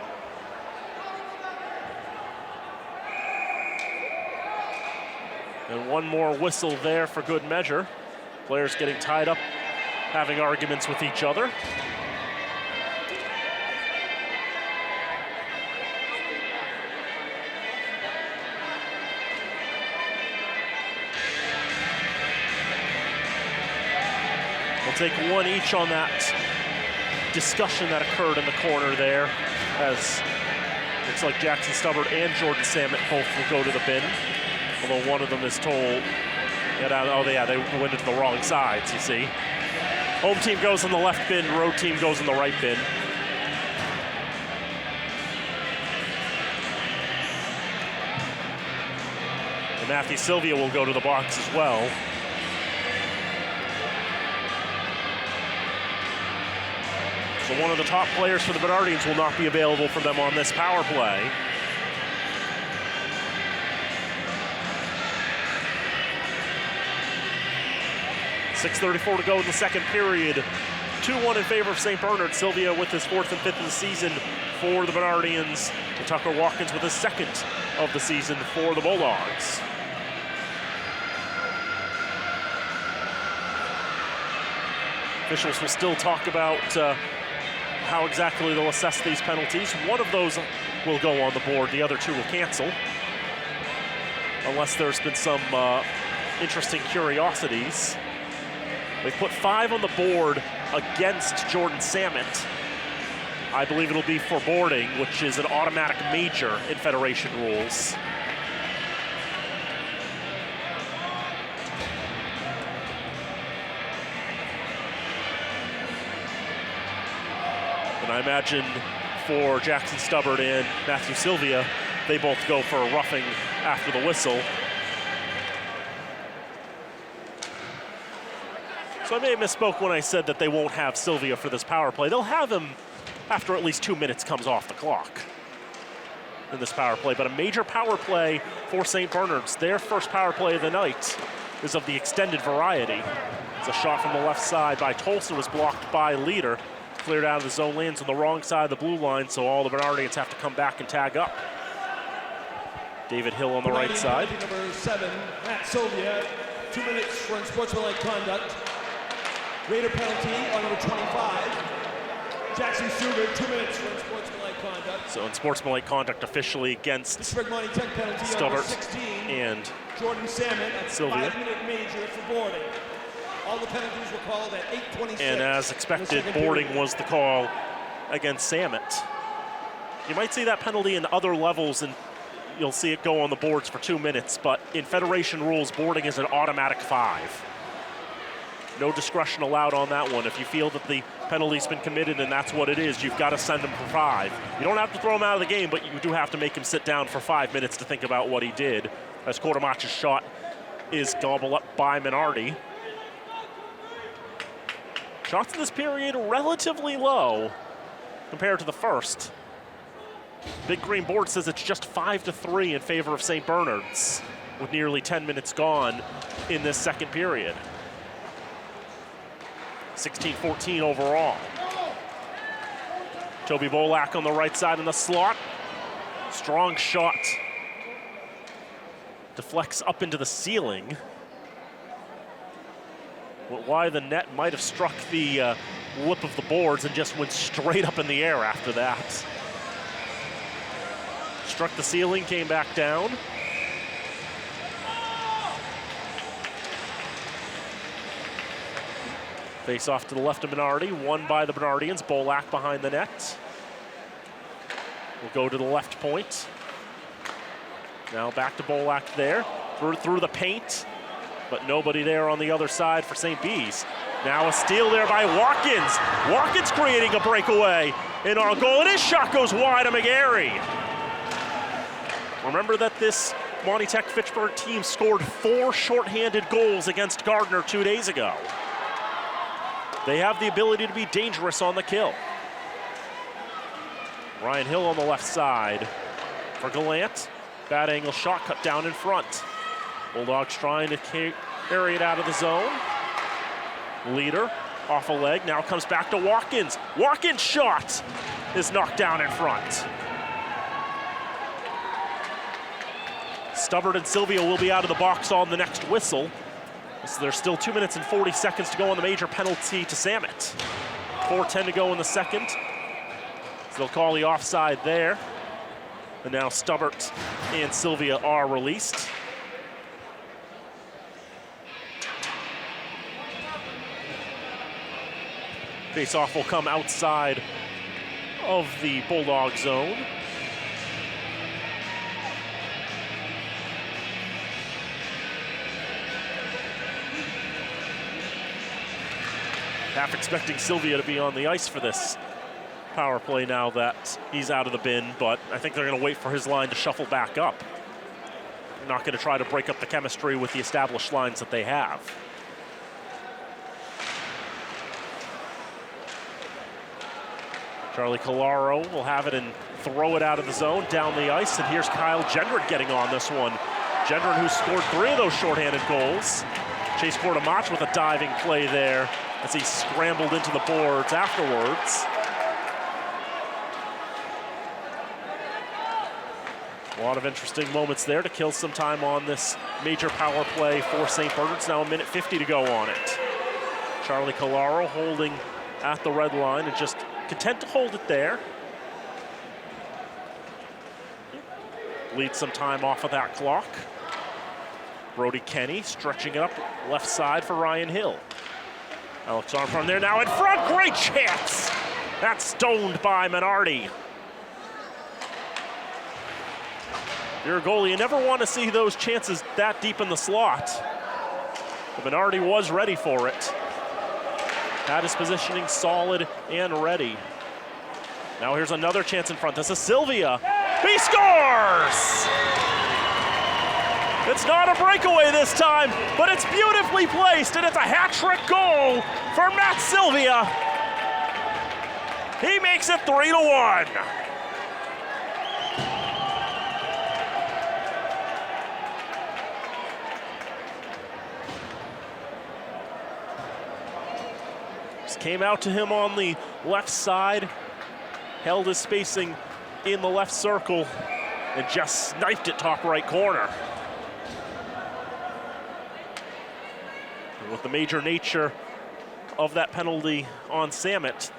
And one more whistle there for good measure. Players getting tied up, having arguments with each other. We'll take one each on that discussion that occurred in the corner there, as looks like Jackson Stubbard and Jordan Samet both will go to the bin. Although one of them is told, they went into the wrong sides, you see. Home team goes in the left bin, road team goes in the right bin. And Matthew Sylvia will go to the box as well. So one of the top players for the Bernardians will not be available for them on this power play. .6:34 to go in the second period. 2-1 in favor of St. Bernard. Sylvia with his 4th and 5th of the season for the Bernardians. And Tucker Watkins with his 2nd of the season for the Bulldogs. Officials will still talk about how exactly they'll assess these penalties. One of those will go on the board, the other 2 will cancel. Unless there's been some interesting curiosities. They've put 5 on the board against Jordan Samet. I believe it'll be for boarding, which is an automatic major in Federation rules. And I imagine for Jackson Stubbard and Matthew Sylvia, they both go for a roughing after the whistle. So I may have misspoke when I said that they won't have Sylvia for this power play. They'll have him after at least 2 minutes comes off the clock in this power play. But a major power play for St. Bernard's. Their first power play of the night is of the extended variety. It's a shot from the left side by Tolson, was blocked by Leader. Cleared out of the zone, lands on the wrong side of the blue line, so all the Bernardians have to come back and tag up. David Hill on the right side. Number 7, Matt Sylvia, 2 minutes for unsportsmanlike conduct. Raider penalty on number 25. Jackson Stubbard, 2 minutes for unsportsmanlike conduct. So unsportsmanlike conduct officially against Pittsburgh Tech penalty Stubbard on 16. and Jordan Samet, Sylvia. 5-minute major for boarding. All the penalties were called at 8:26. And as expected, boarding was the call against Samet. You might see that penalty in other levels, and you'll see it go on the boards for 2 minutes, but in Federation rules, boarding is an automatic 5. No discretion allowed on that one. If you feel that the penalty's been committed and that's what it is, you've got to send him for 5. You don't have to throw him out of the game, but you do have to make him sit down for 5 minutes to think about what he did, as Kortomach's shot is gobbled up by Minardi. Shots in this period relatively low compared to the first. Big Green Board says it's just 5-3 in favor of St. Bernard's, with nearly 10 minutes gone in this second period. 16-14 overall. Toby Bolak on the right side in the slot. Strong shot. Deflects up into the ceiling. Why the net might have struck the lip of the boards and just went straight up in the air after that. Struck the ceiling, came back down. Face off to the left of Minardi, won by the Bernardians. Bolak behind the net. Will go to the left point. Now back to Bolak there, through the paint, but nobody there on the other side for St. B's. Now a steal there by Watkins. Watkins creating a breakaway in our goal, and his shot goes wide to McGarry. Remember that this Monty Tech Fitchburg team scored 4 shorthanded goals against Gardner 2 days ago. They have the ability to be dangerous on the kill. Ryan Hill on the left side for Gallant. Bad angle shot cut down in front. Bulldogs trying to carry it out of the zone. Leader off a leg, now comes back to Watkins. Watkins' shot is knocked down in front. Stubbard and Sylvia will be out of the box on the next whistle. So there's still 2 minutes and 40 seconds to go on the major penalty to Samet. 4:10 to go in the second. So they'll call the offside there. And now Stubbart and Sylvia are released. Face-off will come outside of the Bulldog zone. Half expecting Sylvia to be on the ice for this power play now that he's out of the bin, but I think they're going to wait for his line to shuffle back up. They're not going to try to break up the chemistry with the established lines that they have. Charlie Colaro will have it and throw it out of the zone down the ice, and here's Kyle Gendron getting on this one. Gendron, who scored 3 of those shorthanded goals. Chase Portamach with a diving play there as he scrambled into the boards afterwards. A lot of interesting moments there to kill some time on this major power play for St. Bernard's. Now 1:50 to go on it. Charlie Colaro holding at the red line and just content to hold it there. Bleed some time off of that clock. Brody Kenny stretching it up left side for Ryan Hill. Alex Armstrong there now in front, great chance! That's stoned by Minardi. You're a goalie, you never want to see those chances that deep in the slot. But Minardi was ready for it. Had his positioning solid and ready. Now here's another chance in front. This is Sylvia. He scores! It's not a breakaway this time, but it's beautifully placed, and it's a hat-trick goal for Matt Sylvia. He makes it 3-1. Just came out to him on the left side, held his spacing in the left circle, and just sniped it top right corner. And with the major nature of that penalty on Samet,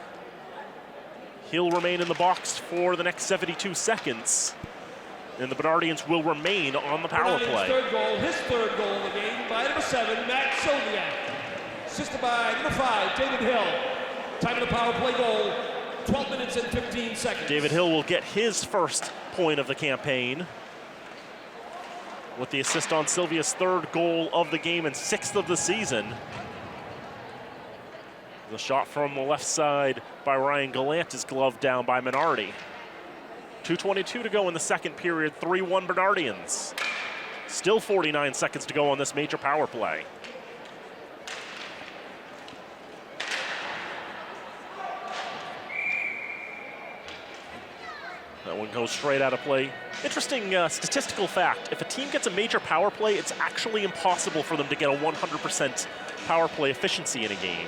he'll remain in the box for the next 72 seconds. And the Bernardians will remain on the power play. His third goal of the game by number 7, Matt Sylvia. Assisted by number 5, David Hill. Time of the power play goal, 12 minutes and 15 seconds. David Hill will get his first point of the campaign with the assist on Sylvia's 3rd goal of the game and 6th of the season. The shot from the left side by Ryan Gallant is gloved down by Minardi. 2:22 to go in the second period, 3-1 Bernardians. Still 49 seconds to go on this major power play. That one goes straight out of play. Interesting statistical fact. If a team gets a major power play, it's actually impossible for them to get a 100% power play efficiency in a game.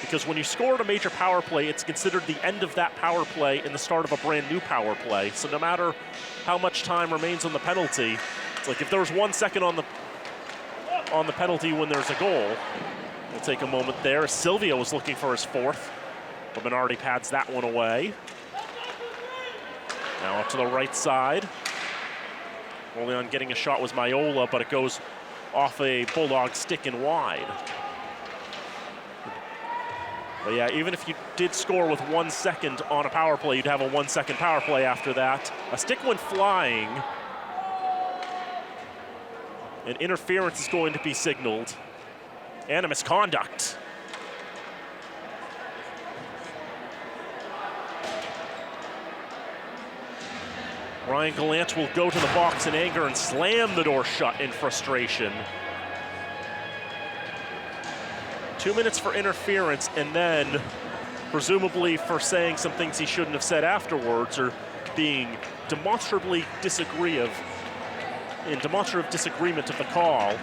Because when you score a major power play, it's considered the end of that power play and the start of a brand new power play. So no matter how much time remains on the penalty, it's like if there was 1 second on the penalty when there's a goal, we'll take a moment there. Sylvia was looking for his 4th, but Minardi pads that one away. Now up to the right side. Only on getting a shot was Maiola, but it goes off a Bulldog stick and wide. But yeah, even if you did score with 1 second on a power play, you'd have a 1 second power play after that. A stick went flying, And interference is going to be signaled. And a misconduct. Ryan Gallant will go to the box in anger and slam the door shut in frustration. 2 minutes for interference, and then presumably for saying some things he shouldn't have said afterwards, or being demonstrably in demonstrative disagreement of the call.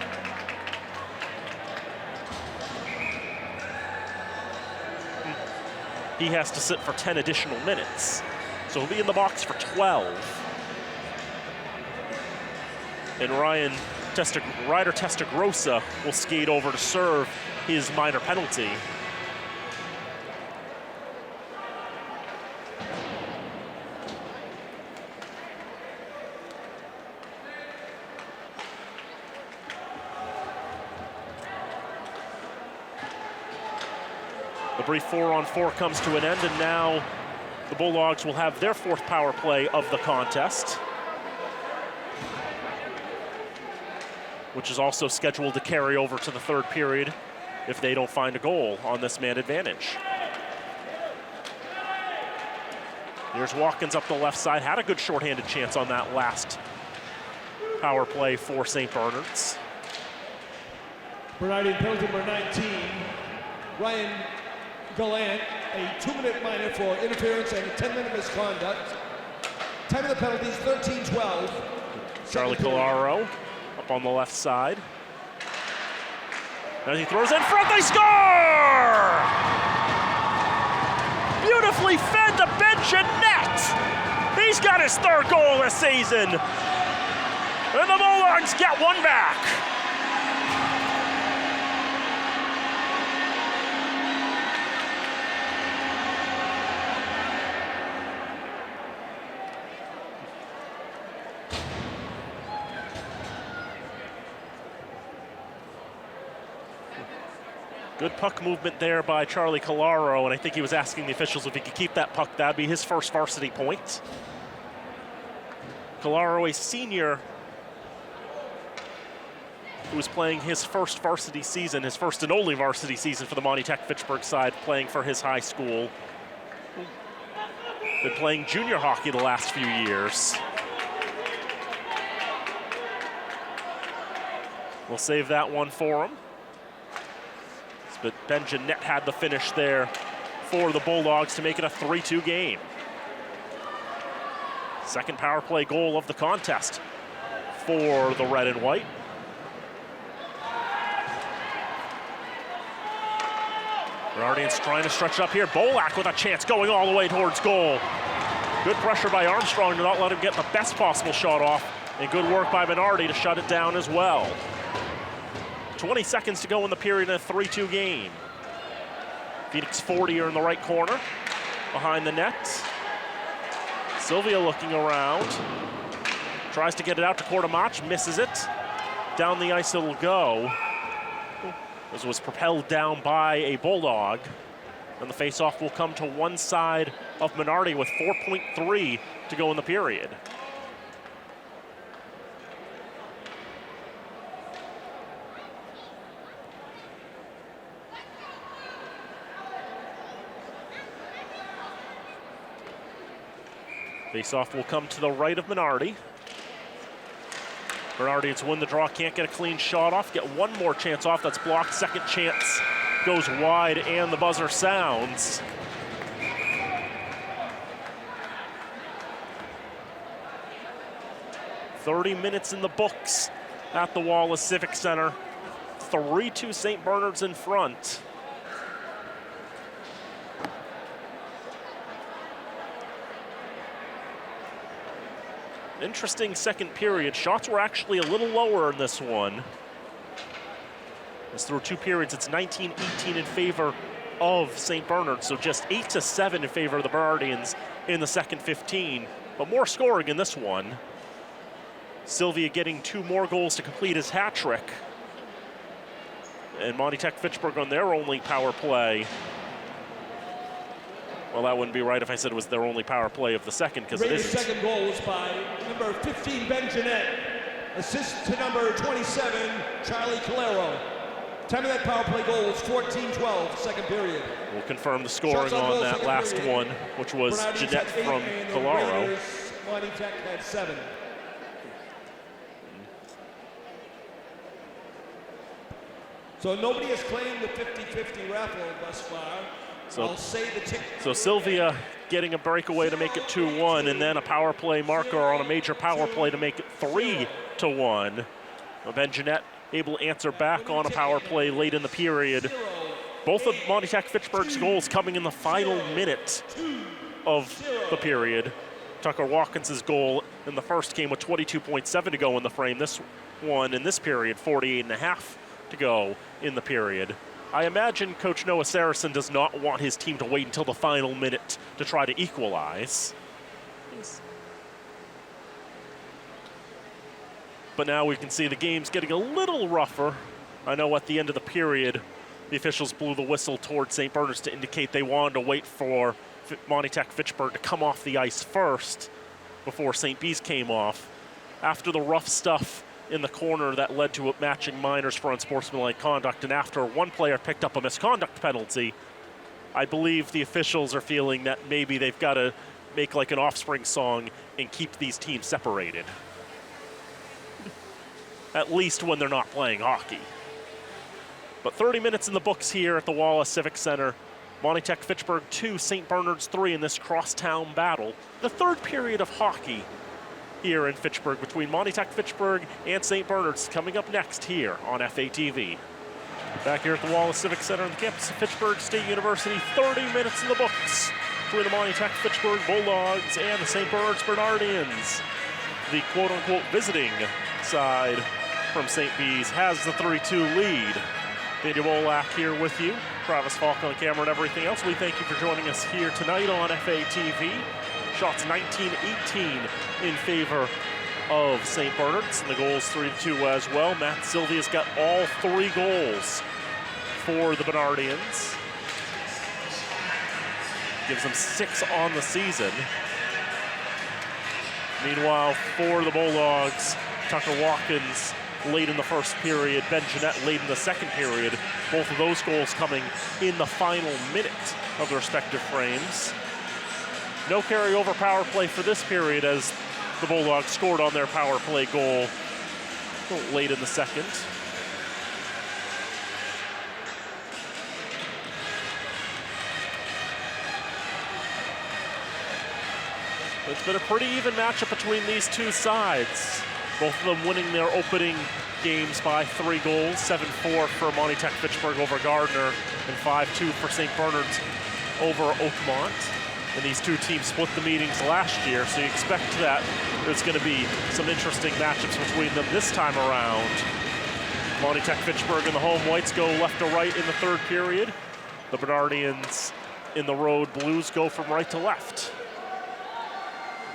He has to sit for 10 additional minutes. So he'll be in the box for 12. And Ryder Testagrossa will skate over to serve his minor penalty. The brief 4-on-4 comes to an end, and now the Bulldogs will have their fourth power play of the contest, which is also scheduled to carry over to the third period if they don't find a goal on this man advantage. Here's Watkins up the left side. Had a good shorthanded chance on that last power play for St. Bernard's. Bernardian penalty number 19, Ryan Gallant, a 2-minute minor for interference and a 10-minute misconduct. Time of the penalties, 13-12. Charlie Collaro up on the left side. As he throws in front, they score! Beautifully fed to Benjanet. He's got his third goal this season. And the Bulldogs get one back. Good puck movement there by Charlie Collaro, and I think he was asking the officials if he could keep that puck. That'd be his first varsity point. Collaro, a senior who was playing his first varsity season, his first and only varsity season for the Monty Tech Fitchburg side, playing for his high school. Been playing junior hockey the last few years. We'll save that one for him. But Benjanet had the finish there for the Bulldogs to make it a 3-2 game. Second power play goal of the contest for the red and white. Bernardians trying to stretch up here. Bolak with a chance going all the way towards goal. Good pressure by Armstrong to not let him get the best possible shot off, and good work by Bernardi to shut it down as well. 20 seconds to go in the period in a 3-2 game. Phoenix 40 are in the right corner, behind the net. Sylvia looking around. Tries to get it out to Quartermatch, misses it. Down the ice it'll go. This was propelled down by a Bulldog. And the faceoff will come to one side of Minardi with 4.3 to go in the period. Faceoff will come to the right of Minardi. Bernardians win the draw, can't get a clean shot off, get one more chance off, that's blocked. Second chance goes wide and the buzzer sounds. "30 minutes in the books at the Wallace Civic Center. 3-2 St. Bernard's in front. Interesting second period. Shots were actually a little lower in this one. As through two periods, it's 19-18 in favor of St. Bernard, so just 8-7 in favor of the Bernardians in the second 15, but more scoring in this one. Sylvia getting 2 more goals to complete his hat trick. And Monty Tech Fitchburg on their only power play. Well, that wouldn't be right if I said it was their only power play of the second, because it isn't. The second goal was by number 15, Benjanet. Assist to number 27, Charlie Calero. Time of that power play goal was 14-12, second period. We'll confirm the scoring on that last one, which was Jeanette from Calero. Monty Tech had 7. So nobody has claimed the 50-50 raffle thus far. I'll say the tick. So Sylvia getting a breakaway to make it 2-1, and then a power play marker on a major power play to make it 3-1. Ben Jeanette able to answer back on a power play late in the period. Both of Monty Tech Fitchburg's goals coming in the final minute of the period. Tucker Watkins' goal in the first game with 22.7 to go in the frame. This one in this period, 48.5 to go in the period. I imagine Coach Noah Saracen does not want his team to wait until the final minute to try to equalize. But now we can see the game's getting a little rougher. I know at the end of the period, the officials blew the whistle towards St. Bernard's to indicate they wanted to wait for Monty Tech Fitchburg to come off the ice first before St. B's came off. After the rough stuff in the corner that led to matching minors for unsportsmanlike conduct, and after one player picked up a misconduct penalty, I believe the officials are feeling that maybe they've got to make like an Offspring song and keep these teams separated. At least when they're not playing hockey. But 30 minutes in the books here at the Wallace Civic Center. Monty Tech Fitchburg 2, St. Bernard's 3 in this crosstown battle. The third period of hockey here in Fitchburg between Monty Tech Fitchburg and St. Bernard's coming up next here on FATV. Back here at the Wallace Civic Center on the campus of Fitchburg State University, 30 minutes in the books between the Monty Tech Fitchburg Bulldogs and the St. Bernard's Bernardians. The quote-unquote visiting side from St. B's has the 3-2 lead. Daniel Bolak here with you. Travis Falk on camera and everything else. We thank you for joining us here tonight on FATV. Shots 19-18 in favor of St. Bernard's, and the goals 3-2 as well. Matt Sylvia's got all 3 goals for the Bernardians. Gives them 6 on the season. Meanwhile, for the Bulldogs, Tucker Watkins late in the first period, Ben Jeanette late in the second period. Both of those goals coming in the final minute of their respective frames. No carryover power play for this period as the Bulldogs scored on their power play goal late in the second. It's been a pretty even matchup between these two sides. Both of them winning their opening games by 3 goals, 7-4 for Monty Tech Fitchburg over Gardner, and 5-2 for St. Bernard's over Oakmont. And these two teams split the meetings last year, so you expect that there's going to be some interesting matchups between them this time around. Monty Tech Fitchburg and the home whites go left to right in the third period. The Bernardians in the road blues go from right to left.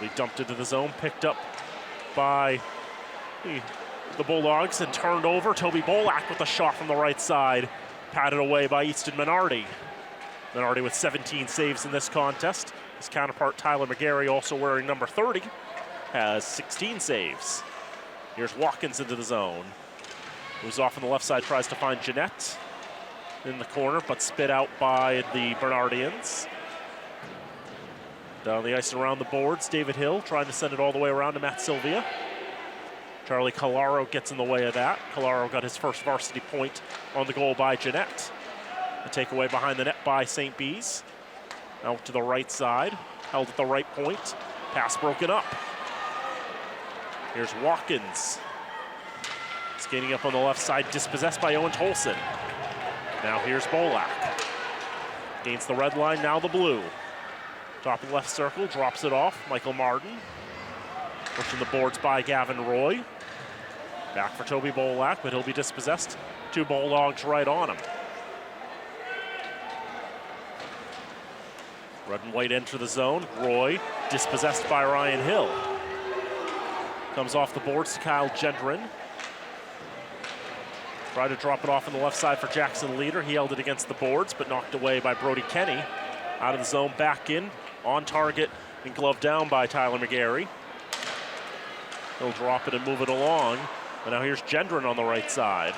They dumped into the zone, picked up by the Bulldogs and turned over. Toby Bolak with a shot from the right side, patted away by Easton Minardi. Minardi with 17 saves in this contest. His counterpart Tyler McGarry, also wearing number 30, has 16 saves. Here's Watkins into the zone. Moves off on the left side, tries to find Jeanette in the corner, but spit out by the Bernardians. Down the ice and around the boards, David Hill trying to send it all the way around to Matt Sylvia. Charlie Calaro gets in the way of that. Calaro got his first varsity point on the goal by Jeanette. A takeaway behind the net by St. B's. Out to the right side, held at the right point. Pass broken up. Here's Watkins. Skating up on the left side, dispossessed by Owen Tolson. Now here's Bolak. Gains the red line, now the blue. Top of the left circle, drops it off. Michael Martin. Pushing the boards by Gavin Roy. Back for Toby Bolak, but he'll be dispossessed. 2 Bulldogs right on him. Red and white enter the zone. Roy dispossessed by Ryan Hill. Comes off the boards to Kyle Gendron. Tried to drop it off on the left side for Jackson Leader. He held it against the boards, but knocked away by Brody Kenny. Out of the zone, back in, on target, and gloved down by Tyler McGarry. He'll drop it and move it along. And now here's Gendron on the right side.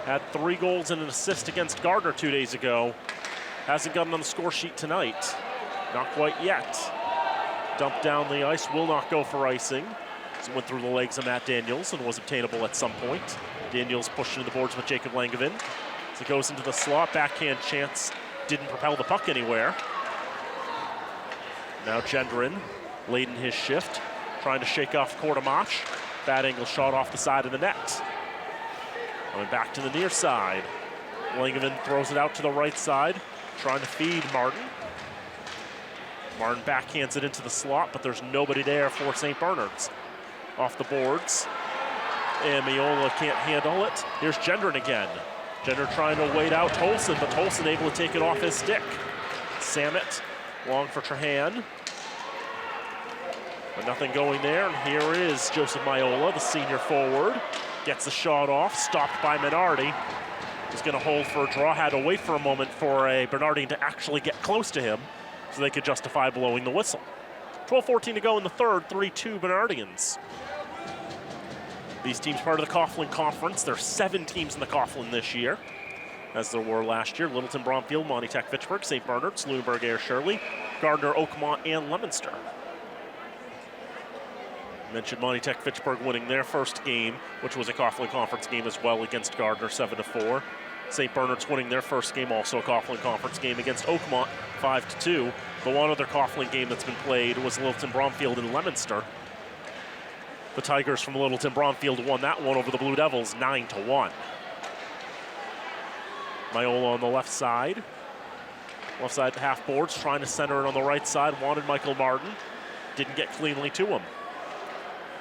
Had 3 goals and an assist against Gardner 2 days ago. Hasn't gotten on the score sheet tonight. Not quite yet. Dumped down the ice, will not go for icing. It went through the legs of Matt Daniels and was obtainable at some point. Daniels pushed into the boards with Jacob Langevin. As it goes into the slot, backhand chance didn't propel the puck anywhere. Now Gendron, late in his shift, trying to shake off Kortomach. Bad angle shot off the side of the net. Going back to the near side. Langevin throws it out to the right side, trying to feed Martin. Martin backhands it into the slot, but there's nobody there for St. Bernard's. Off the boards, and Miola can't handle it. Here's Gendron again. Gendron trying to wait out Tolson, but Tolson able to take it off his stick. Samet, long for Trahan. But nothing going there, and here is Joseph Miola, the senior forward. Gets the shot off, stopped by Minardi. He's gonna hold for a draw, had to wait for a moment for a Bernardine to actually get close to him so they could justify blowing the whistle. 12:14 to go in the third, 3-2 Bernardians. These teams part of the Coughlin Conference. There's 7 teams in the Coughlin this year, as there were last year. Littleton, Bromfield, Monty Tech, Fitchburg, St. Bernard's, Lunenburg, Ayr, Shirley, Gardner, Oakmont, and Leominster. Mentioned Monty Tech, Fitchburg winning their first game, which was a Coughlin Conference game as well against Gardner, 7-4. St. Bernard's winning their first game, also a Coughlin Conference game against Oakmont, 5-2. The one other Coughlin game that's been played was Littleton, Bromfield, and Leominster. The Tigers from Littleton Bromfield won that one over the Blue Devils, 9-1. Miola on the left side. Left side half boards, trying to center it on the right side. Wanted Michael Martin. Didn't get cleanly to him.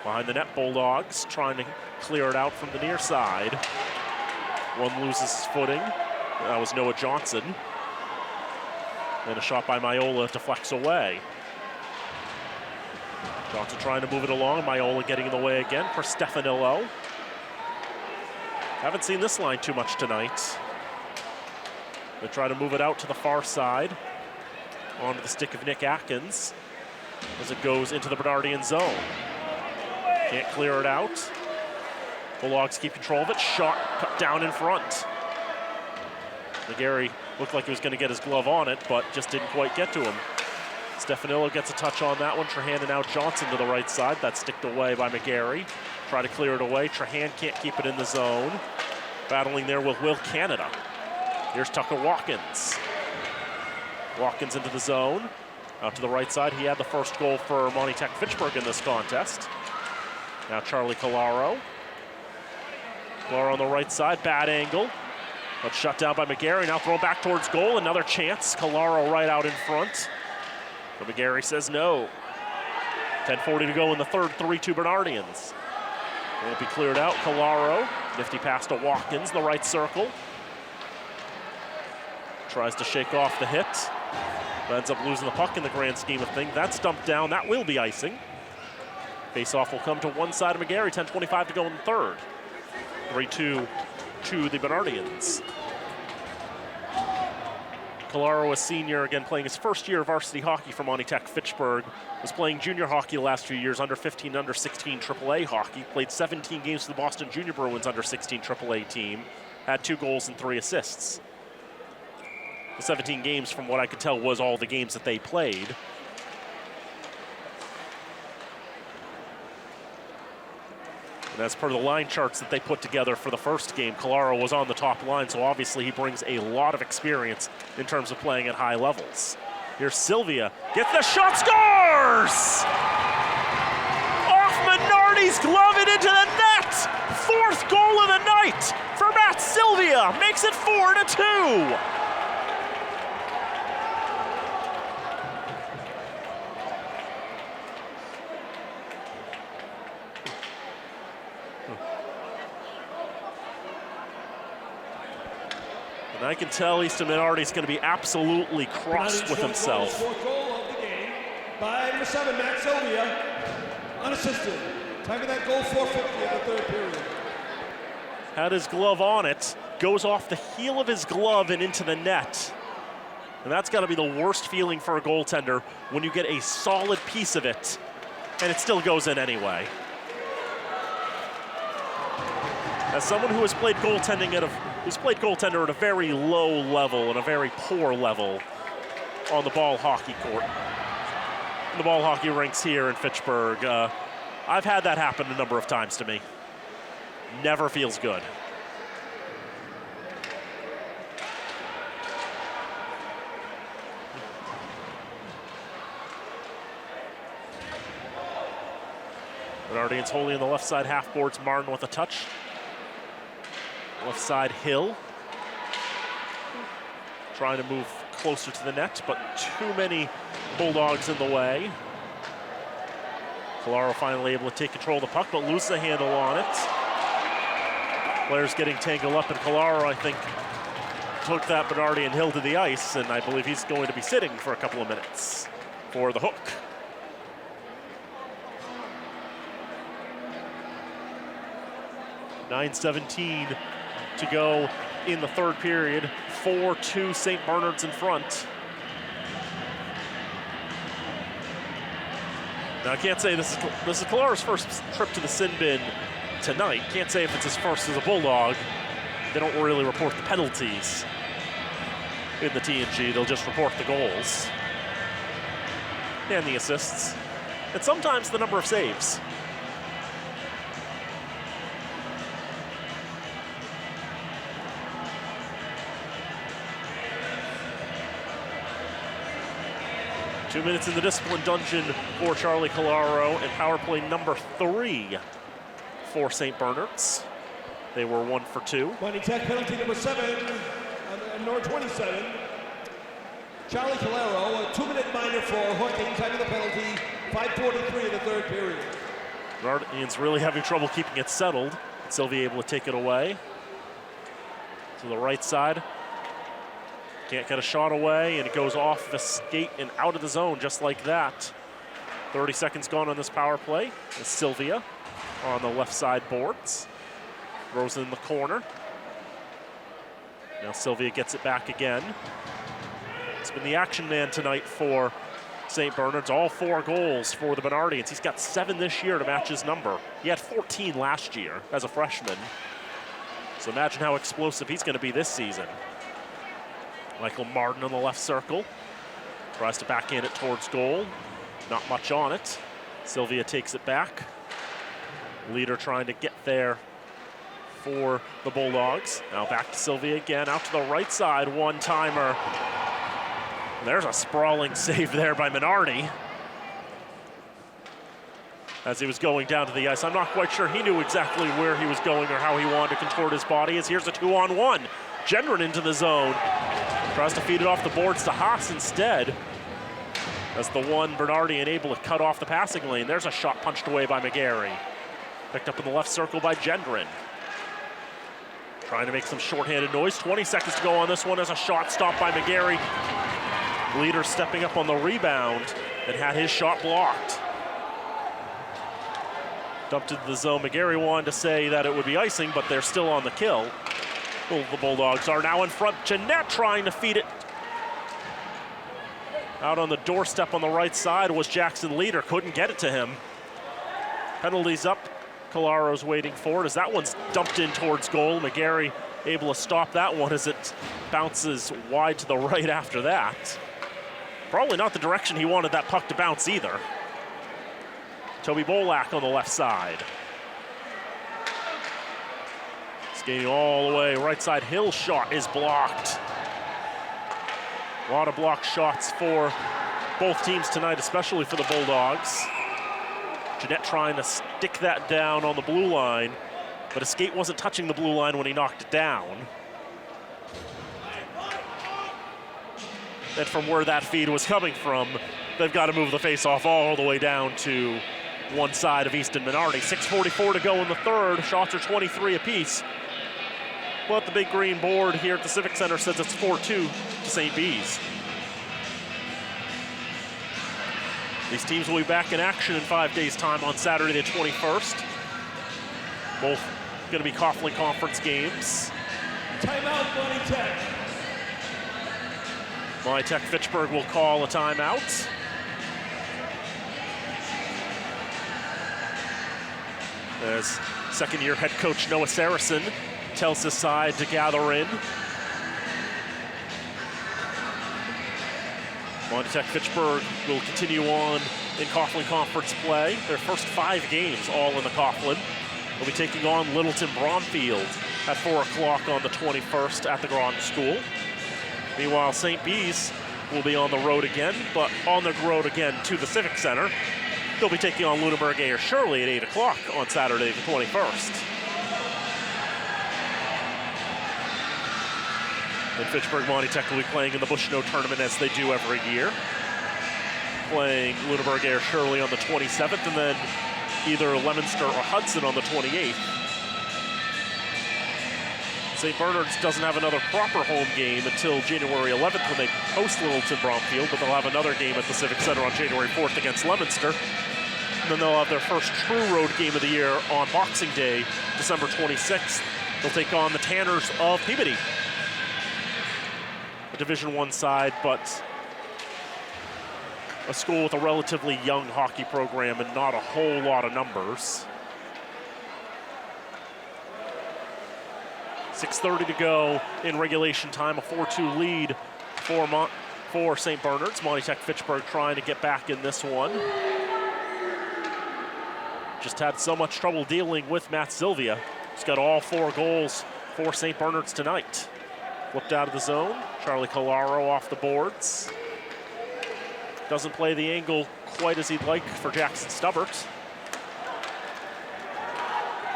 Behind the net, Bulldogs trying to clear it out from the near side. One loses his footing. That was Noah Johnson. And a shot by Miola deflects away. Johnson trying to move it along. Miola getting in the way again for Stefanillo. Haven't seen this line too much tonight. They try to move it out to the far side. Onto the stick of Nick Atkins as it goes into the Bernardian zone. Can't clear it out. Bulldogs keep control of it. Shot cut down in front. McGarry looked like he was going to get his glove on it, but just didn't quite get to him. Stefanillo gets a touch on that one. Trahan and now Johnson to the right side. That's sticked away by McGarry. Try to clear it away. Trahan can't keep it in the zone. Battling there with Will Canada. Here's Tucker Watkins. Watkins into the zone. Out to the right side. He had the first goal for Monty Tech Fitchburg in this contest. Now Charlie Collaro. Collaro on the right side. Bad angle. But shut down by McGarry. Now thrown back towards goal. Another chance. Collaro right out in front. But McGarry says no. 10:40 to go in the third, 3-2 Bernardians. Won't be cleared out. Collaro, nifty pass to Watkins, the right circle. Tries to shake off the hit. But ends up losing the puck in the grand scheme of things. That's dumped down. That will be icing. Face-off will come to one side of McGarry. 10:25 to go in the third. 3-2 to the Bernardians. Collaro, a senior, again playing his first year of varsity hockey for Monty Tech Fitchburg. Was playing junior hockey the last few years, under 15, under 16 AAA hockey. Played 17 games for the Boston Junior Bruins under 16 AAA team. Had 2 goals and 3 assists. The 17 games, from what I could tell, was all the games that they played. And as per the line charts that they put together for the first game, Collaro was on the top line, so obviously he brings a lot of experience in terms of playing at high levels. Here's Sylvia, gets the shot, scores! Off Minardi's glove and into the net! 4th goal of the night for Matt Sylvia, makes it 4-2. And I can tell Easton Minardi's going to be absolutely cross with himself. 4th goal of the game by number 7, Matt Sylvia, unassisted. Time of that goal, 4:50 of the third period. Had his glove on it, goes off the heel of his glove and into the net. And that's got to be the worst feeling for a goaltender when you get a solid piece of it and it still goes in anyway. As someone who has played goaltender at a very low level and a very poor level on the ball hockey court, the ball hockey rinks here in Fitchburg, I've had that happen a number of times to me. Never feels good. Bernardians holding on the left side half boards. Martin with a touch. Left side Hill. Trying to move closer to the net, but too many Bulldogs in the way. Collaro finally able to take control of the puck, but loses the handle on it. Players getting tangled up, and Collaro, I think, took that Bernardi and Hill to the ice, and I believe he's going to be sitting for a couple of minutes for the hook. .9:17 to go in the third period. 4-2 St. Bernard's in front. Now I can't say this is Collaro's first trip to the sin bin tonight. Can't say if it's his first as a Bulldog. They don't really report the penalties in the TNG. They'll just report the goals and the assists, and sometimes the number of saves. Two minutes in the discipline dungeon for Charlie Collaro, and power play number 3 for St. Bernard's. They were 1 for 2. Money Tech penalty number 7, number 27. Charlie Collaro, a 2-minute minor for hooking, time of the penalty, 5:43 in the third period. Bernardians really having trouble keeping it settled. Sylvie able to take it away to the right side. Can't get a shot away, and it goes off the skate and out of the zone just like that. 30 seconds gone on this power play. It's Sylvia on the left side boards. Throws it in the corner. Now Sylvia gets it back again. It's been the action man tonight for St. Bernard's. All 4 goals for the Bernardians. He's got 7 this year to match his number. He had 14 last year as a freshman. So imagine how explosive he's going to be this season. Michael Martin on the left circle. Tries to backhand it towards goal. Not much on it. Sylvia takes it back. Leader trying to get there for the Bulldogs. Now back to Sylvia again, out to the right side, one-timer. There's a sprawling save there by Minardi as he was going down to the ice. I'm not quite sure he knew exactly where he was going or how he wanted to contort his body, as here's a 2-on-1. Gendron into the zone. Tries to feed it off the boards to Haas instead. As the one Bernardian able to cut off the passing lane. There's a shot punched away by McGarry. Picked up in the left circle by Gendron. Trying to make some shorthanded noise. 20 seconds to go on this one as a shot stopped by McGarry. Leader stepping up on the rebound and had his shot blocked. Dumped into the zone. McGarry wanted to say that it would be icing, but they're still on the kill. Well, the Bulldogs are now in front. Jeanette trying to feed it. Out on the doorstep on the right side was Jackson Leader. Couldn't get it to him. Penalties up. Collaro's waiting for it as that one's dumped in towards goal. McGarry able to stop that one as it bounces wide to the right after that. Probably not the direction he wanted that puck to bounce either. Toby Bolak on the left side. Skating all the way, right side, Hill shot is blocked. A lot of blocked shots for both teams tonight, especially for the Bulldogs. Jeanette trying to stick that down on the blue line, but his skate wasn't touching the blue line when he knocked it down. And from where that feed was coming from, they've got to move the face-off all the way down to one side of Easton Minardi. 6:44 to go in the third. Shots are 23 apiece. But the big green board here at the Civic Center says it's 4-2 to St. B's. These teams will be back in action in 5 days' time on Saturday the 21st. Both going to be Coughlin Conference games. Timeout, Money Tech. Money Tech Fitchburg will call a timeout. as second-year head coach Noah Saracen tells his side to gather in. Monty Tech Fitchburg will continue on in Coughlin Conference play. Their first 5 games all in the Coughlin. They'll be taking on Littleton Bromfield at 4 o'clock on the 21st at the Grand School. Meanwhile, St. Bees will be on the road again, but on the road again to the Civic Center. They'll be taking on Lunenburg Ayer Shirley at 8 o'clock on Saturday the 21st. And Fitchburg Monty Tech will be playing in the Bushnell tournament as they do every year. Playing Lunenburg Ayer Shirley on the 27th, and then either Leominster or Hudson on the 28th. St. Bernard's doesn't have another proper home game until January 11th when they host Littleton Bromfield, but they'll have another game at the Civic Center on January 4th against Leominster. And then they'll have their first true road game of the year on Boxing Day, December 26th. They'll take on the Tanners of Peabody. A Division I side, but a school with a relatively young hockey program and not a whole lot of numbers. 6:30 to go in regulation time, a 4-2 lead for St. Bernard's. Monty Tech Fitchburg trying to get back in this one. Just had so much trouble dealing with Matt Sylvia. He's got all 4 goals for St. Bernard's tonight. Flipped out of the zone. Charlie Colaro off the boards. Doesn't play the angle quite as he'd like for Jackson Stubbert.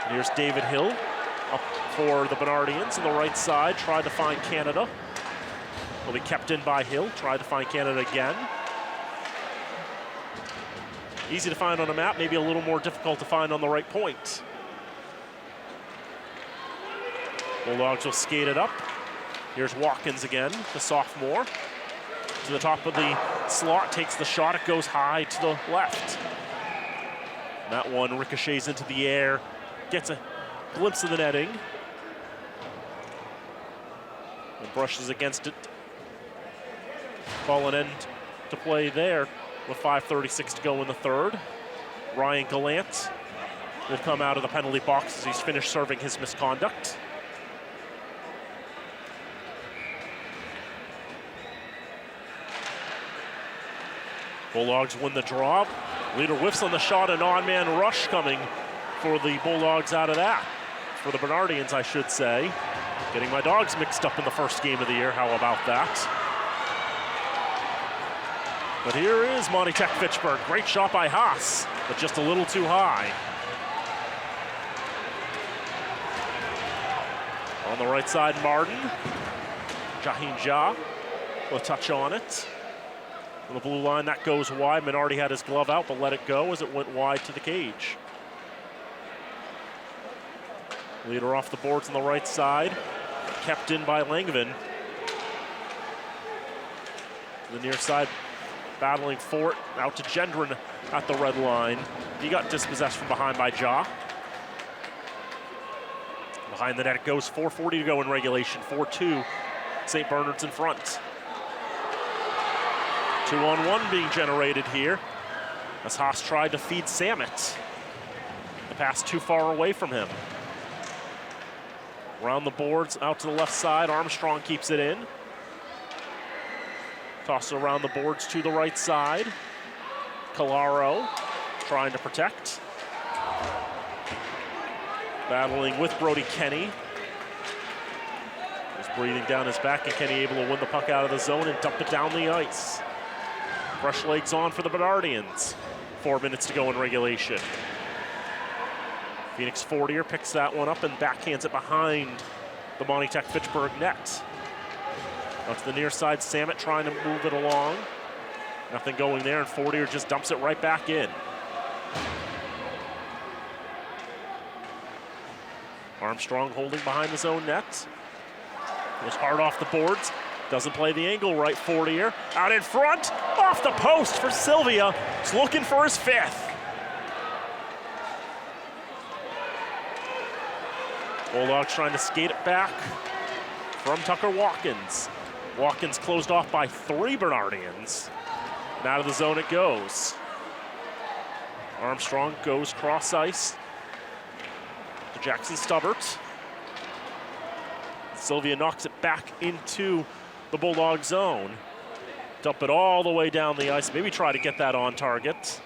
And here's David Hill up for the Bernardians on the right side. Tried to find Canada. Will be kept in by Hill. Tried to find Canada again. Easy to find on a map, maybe a little more difficult to find on the right point. Bulldogs will skate it up. Here's Watkins again, the sophomore. To the top of the slot, takes the shot, it goes high to the left. And that one ricochets into the air, gets a glimpse of the netting. And brushes against it. Call an end to play there with 5:36 to go in the third. Ryan Gallant will come out of the penalty box as he's finished serving his misconduct. Bulldogs win the draw. Leader whiffs on the shot, an on-man rush coming for the Bulldogs out of that. For the Bernardians, I should say. Getting my dogs mixed up in the first game of the year, how about that? But here is Monty Tech Fitchburg. Great shot by Haas, but just a little too high. On the right side, Martin. Jahin Jah will touch on it. On the blue line, that goes wide. Minardi had his glove out, but let it go as it went wide to the cage. Leader off the boards on the right side. Kept in by Langevin. To the near side, battling for it. Out to Gendron at the red line. He got dispossessed from behind by Jah. Behind the net it goes. 4:40 to go in regulation. 4-2. St. Bernard's in front. 2-on-1 being generated here as Haas tried to feed Samet. The pass too far away from him. Around the boards, out to the left side. Armstrong keeps it in. Toss it around the boards to the right side. Colaro trying to protect. Battling with Brody Kenny. He's breathing down his back, and Kenny able to win the puck out of the zone and dump it down the ice. Fresh legs on for the Bernardians. 4 minutes to go in regulation. Phoenix 40er picks that one up and backhands it behind the Monty Tech Fitchburg net. Out to the near side, Samet trying to move it along. Nothing going there, and 40er just dumps it right back in. Armstrong holding behind his own net. Goes hard off the boards. Doesn't play the angle right. 40er out in front, off the post for Sylvia. He's looking for his 5th. Bulldogs trying to skate it back from Tucker Watkins. Watkins closed off by 3 Bernardians. And out of the zone it goes. Armstrong goes cross ice to Jackson Stubbert. Sylvia knocks it back into the Bulldog zone. Dump it all the way down the ice. Maybe try to get that on target.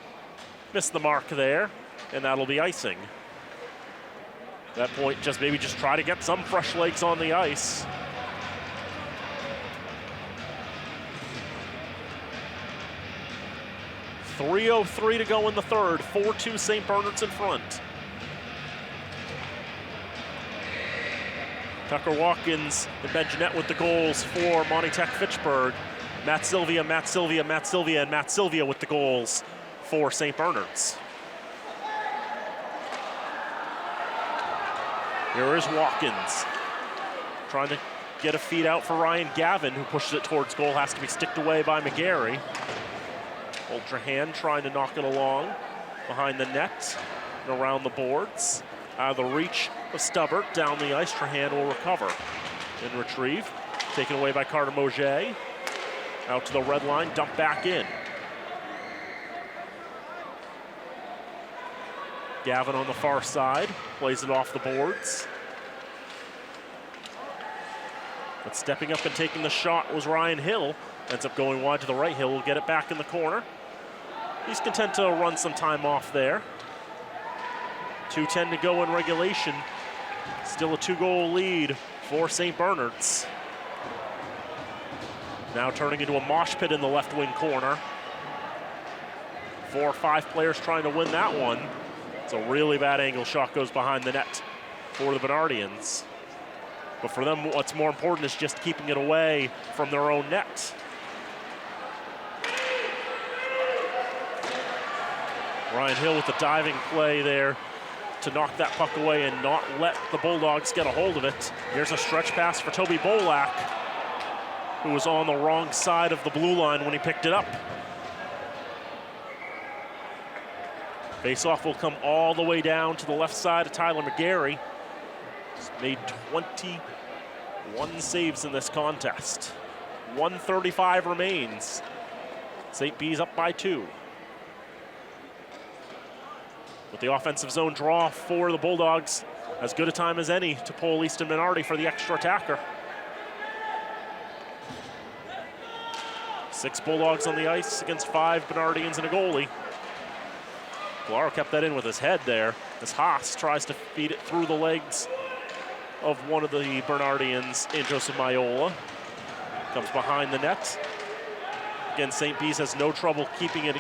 Missed the mark there, and that'll be icing. At that point, maybe just try to get some fresh legs on the ice. .303 to go in the third. 4-2 St. Bernard's in front. Tucker Watkins and Ben Jeanette with the goals for Monty Tech Fitchburg. Matt Sylvia, and Matt Sylvia with the goals for St. Bernard's. Here is Watkins trying to get a feed out for Ryan Gavin, who pushes it towards goal, has to be sticked away by McGarry. Ultrahan trying to knock it along behind the net and around the boards. Out of the reach of Stubbert, down the ice, Trahan will recover and retrieve. Taken away by Carter Moget. Out to the red line, dumped back in. Gavin on the far side, plays it off the boards. But stepping up and taking the shot was Ryan Hill. Ends up going wide to the right. Hill will get it back in the corner. He's content to run some time off there. 2:10 to go in regulation. Still a 2-goal lead for St. Bernard's. Now turning into a mosh pit in the left wing corner. 4 or 5 players trying to win that one. It's a really bad angle. Shot goes behind the net for the Bernardians. But for them, what's more important is just keeping it away from their own net. Ryan Hill with the diving play there to knock that puck away and not let the Bulldogs get a hold of it. Here's a stretch pass for Toby Bolak, who was on the wrong side of the blue line when he picked it up. Face-off will come all the way down to the left side of Tyler McGarry. He's made 21 saves in this contest. 1:35 remains. St. B's up by 2. With the offensive zone draw for the Bulldogs, as good a time as any to pull Easton Minardi for the extra attacker. 6 Bulldogs on the ice against 5 Bernardians and a goalie. Galaro kept that in with his head there as Haas tries to feed it through the legs of one of the Bernardians in Joseph Maiola. Comes behind the net. Again, St. B's has no trouble keeping it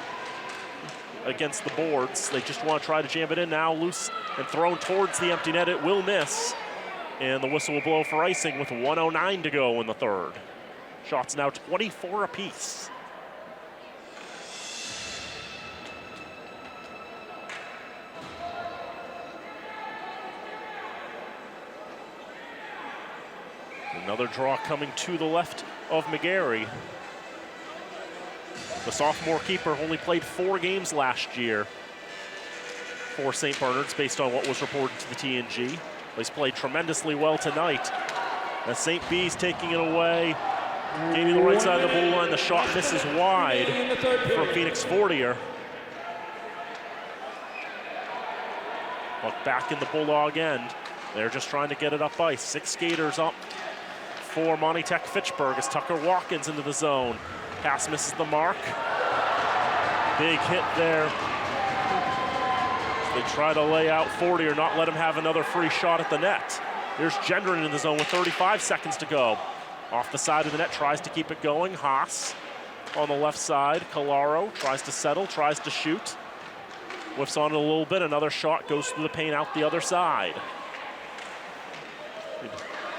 against the boards. They just want to try to jam it in now. Loose and thrown towards the empty net. It will miss. And the whistle will blow for icing with 1:09 to go in the third. Shots now 24 apiece. Another draw coming to the left of McGarry. The sophomore keeper only played 4 games last year for St. Bernard's based on what was reported to the TNG. He's played tremendously well tonight. As St. B's taking it away, gaining the right side of the blue line. The shot misses wide from Phoenix Fortier. Look back in the Bulldog end. They're just trying to get it up ice. 6 skaters up for Monty Tech Fitchburg as Tucker Watkins into the zone. Pass misses the mark. Big hit there. They try to lay out Fortier, not let him have another free shot at the net. Here's Gendron in the zone with 35 seconds to go. Off the side of the net, tries to keep it going. Haas on the left side. Calaro tries to settle, tries to shoot. Whiffs on it a little bit. Another shot goes through the paint out the other side.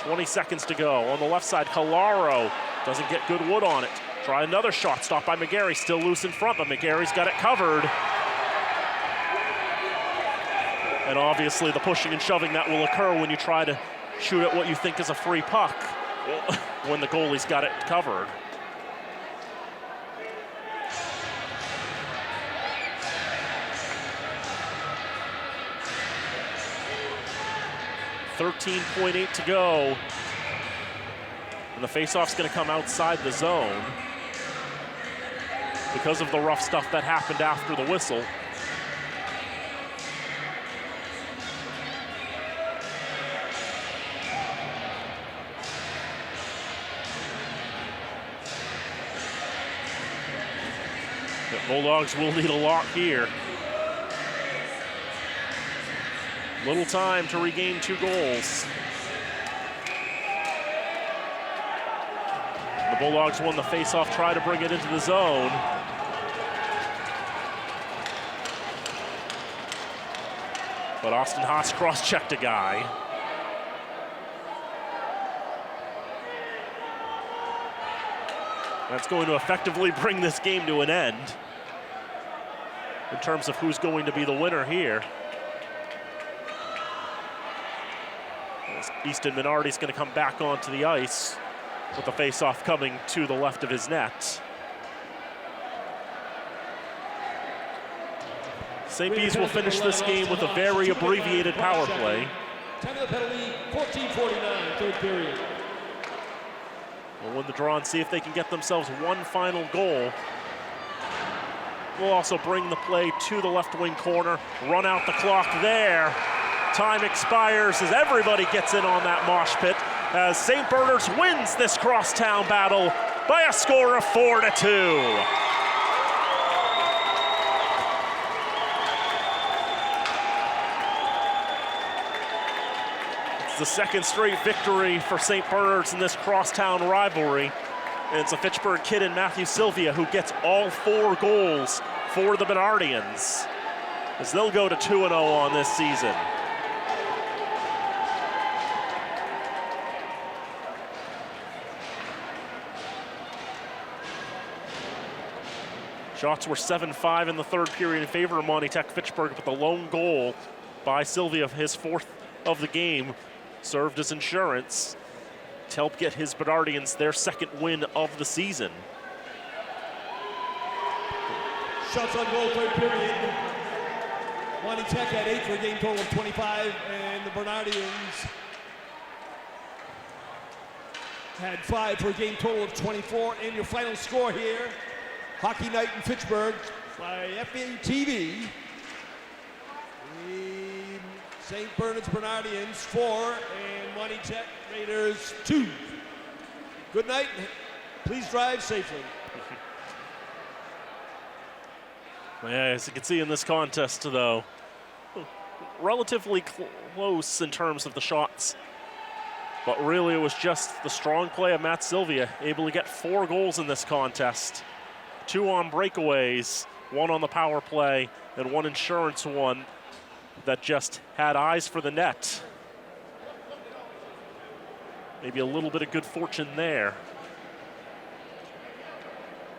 20 seconds to go. On the left side, Calaro doesn't get good wood on it. Try another shot, stopped by McGarry, still loose in front, but McGarry's got it covered. And obviously the pushing and shoving that will occur when you try to shoot at what you think is a free puck when the goalie's got it covered. .8 to go. And the faceoff's going to come outside the zone because of the rough stuff that happened after the whistle. The Bulldogs will need a lot here. Little time to regain 2 goals. The Bulldogs won the faceoff, try to bring it into the zone. But Austin Haas cross-checked a guy. That's going to effectively bring this game to an end in terms of who's going to be the winner here. Easton Minardi's going to come back onto the ice with the face-off coming to the left of his net. St. Bees will finish this game with a very abbreviated power play. Time of the penalty, 14:49, third period. We'll win the draw and see if they can get themselves one final goal. We'll also bring the play to the left wing corner, run out the clock there. Time expires as everybody gets in on that mosh pit as St. Bernard's wins this crosstown battle by a score of 4-2. It's the second straight victory for St. Bernard's in this crosstown rivalry. And it's a Fitchburg kid in Matthew Sylvia who gets all 4 goals for the Bernardians as they'll go to 2-0 on this season. Shots were 7-5 in the third period in favor of Monty Tech Fitchburg, but the lone goal by Sylvia, his 4th of the game, served as insurance to help get his Bernardians their 2nd win of the season. Shots on goal, third period. Monty Tech had 8 for a game total of 25, and the Bernardians had 5 for a game total of 24. And your final score here, Hockey Night in Fitchburg by FATV. St. Bernard's Bernardians 4 and Monty Tech Raiders 2. Good night. Please drive safely. Yeah, as you can see in this contest, though, relatively close in terms of the shots. But really, it was just the strong play of Matt Sylvia, able to get 4 goals in this contest. 2 on breakaways, 1 on the power play, and 1 insurance one that just had eyes for the net. Maybe a little bit of good fortune there.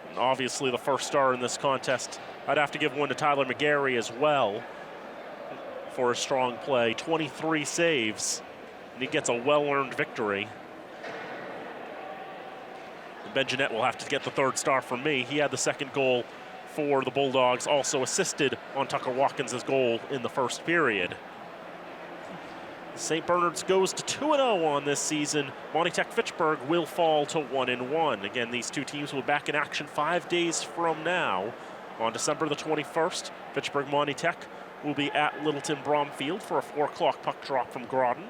And obviously the first star in this contest, I'd have to give one to Tyler McGarry as well for a strong play. 23 saves, and he gets a well-earned victory. Ben Jeanette will have to get the 3rd star from me. He had the 2nd goal for the Bulldogs, also assisted on Tucker Watkins' goal in the 1st period. St. Bernard's goes to 2-0 on this season. Monty Tech Fitchburg will fall to 1-1. Again, these 2 teams will be back in action 5 days from now. On December the 21st, Fitchburg Monty Tech will be at Littleton Bromfield for a 4 o'clock puck drop from Groton.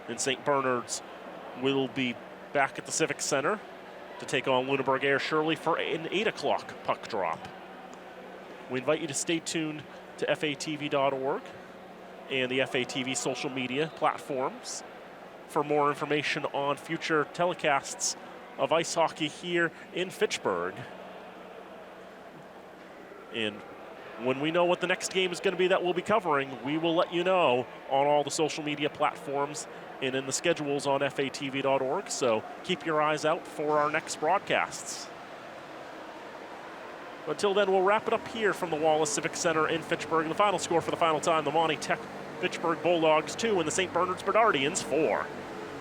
And St. Bernard's will be back at the Civic Center to take on Lunenburg Air Shirley for an 8 o'clock puck drop. We invite you to stay tuned to FATV.org and the FATV social media platforms for more information on future telecasts of ice hockey here in Fitchburg. And when we know what the next game is going to be that we'll be covering, we will let you know on all the social media platforms and in the schedules on FATV.org, so keep your eyes out for our next broadcasts. Until then, we'll wrap it up here from the Wallace Civic Center in Fitchburg. The final score for the final time, the Monty Tech Fitchburg Bulldogs 2 and the St. Bernard's Bernardians 4.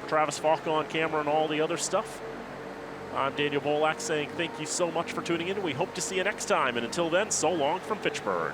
Travis Falk on camera and all the other stuff. I'm Daniel Bolak saying thank you so much for tuning in. We hope to see you next time, and until then, so long from Fitchburg.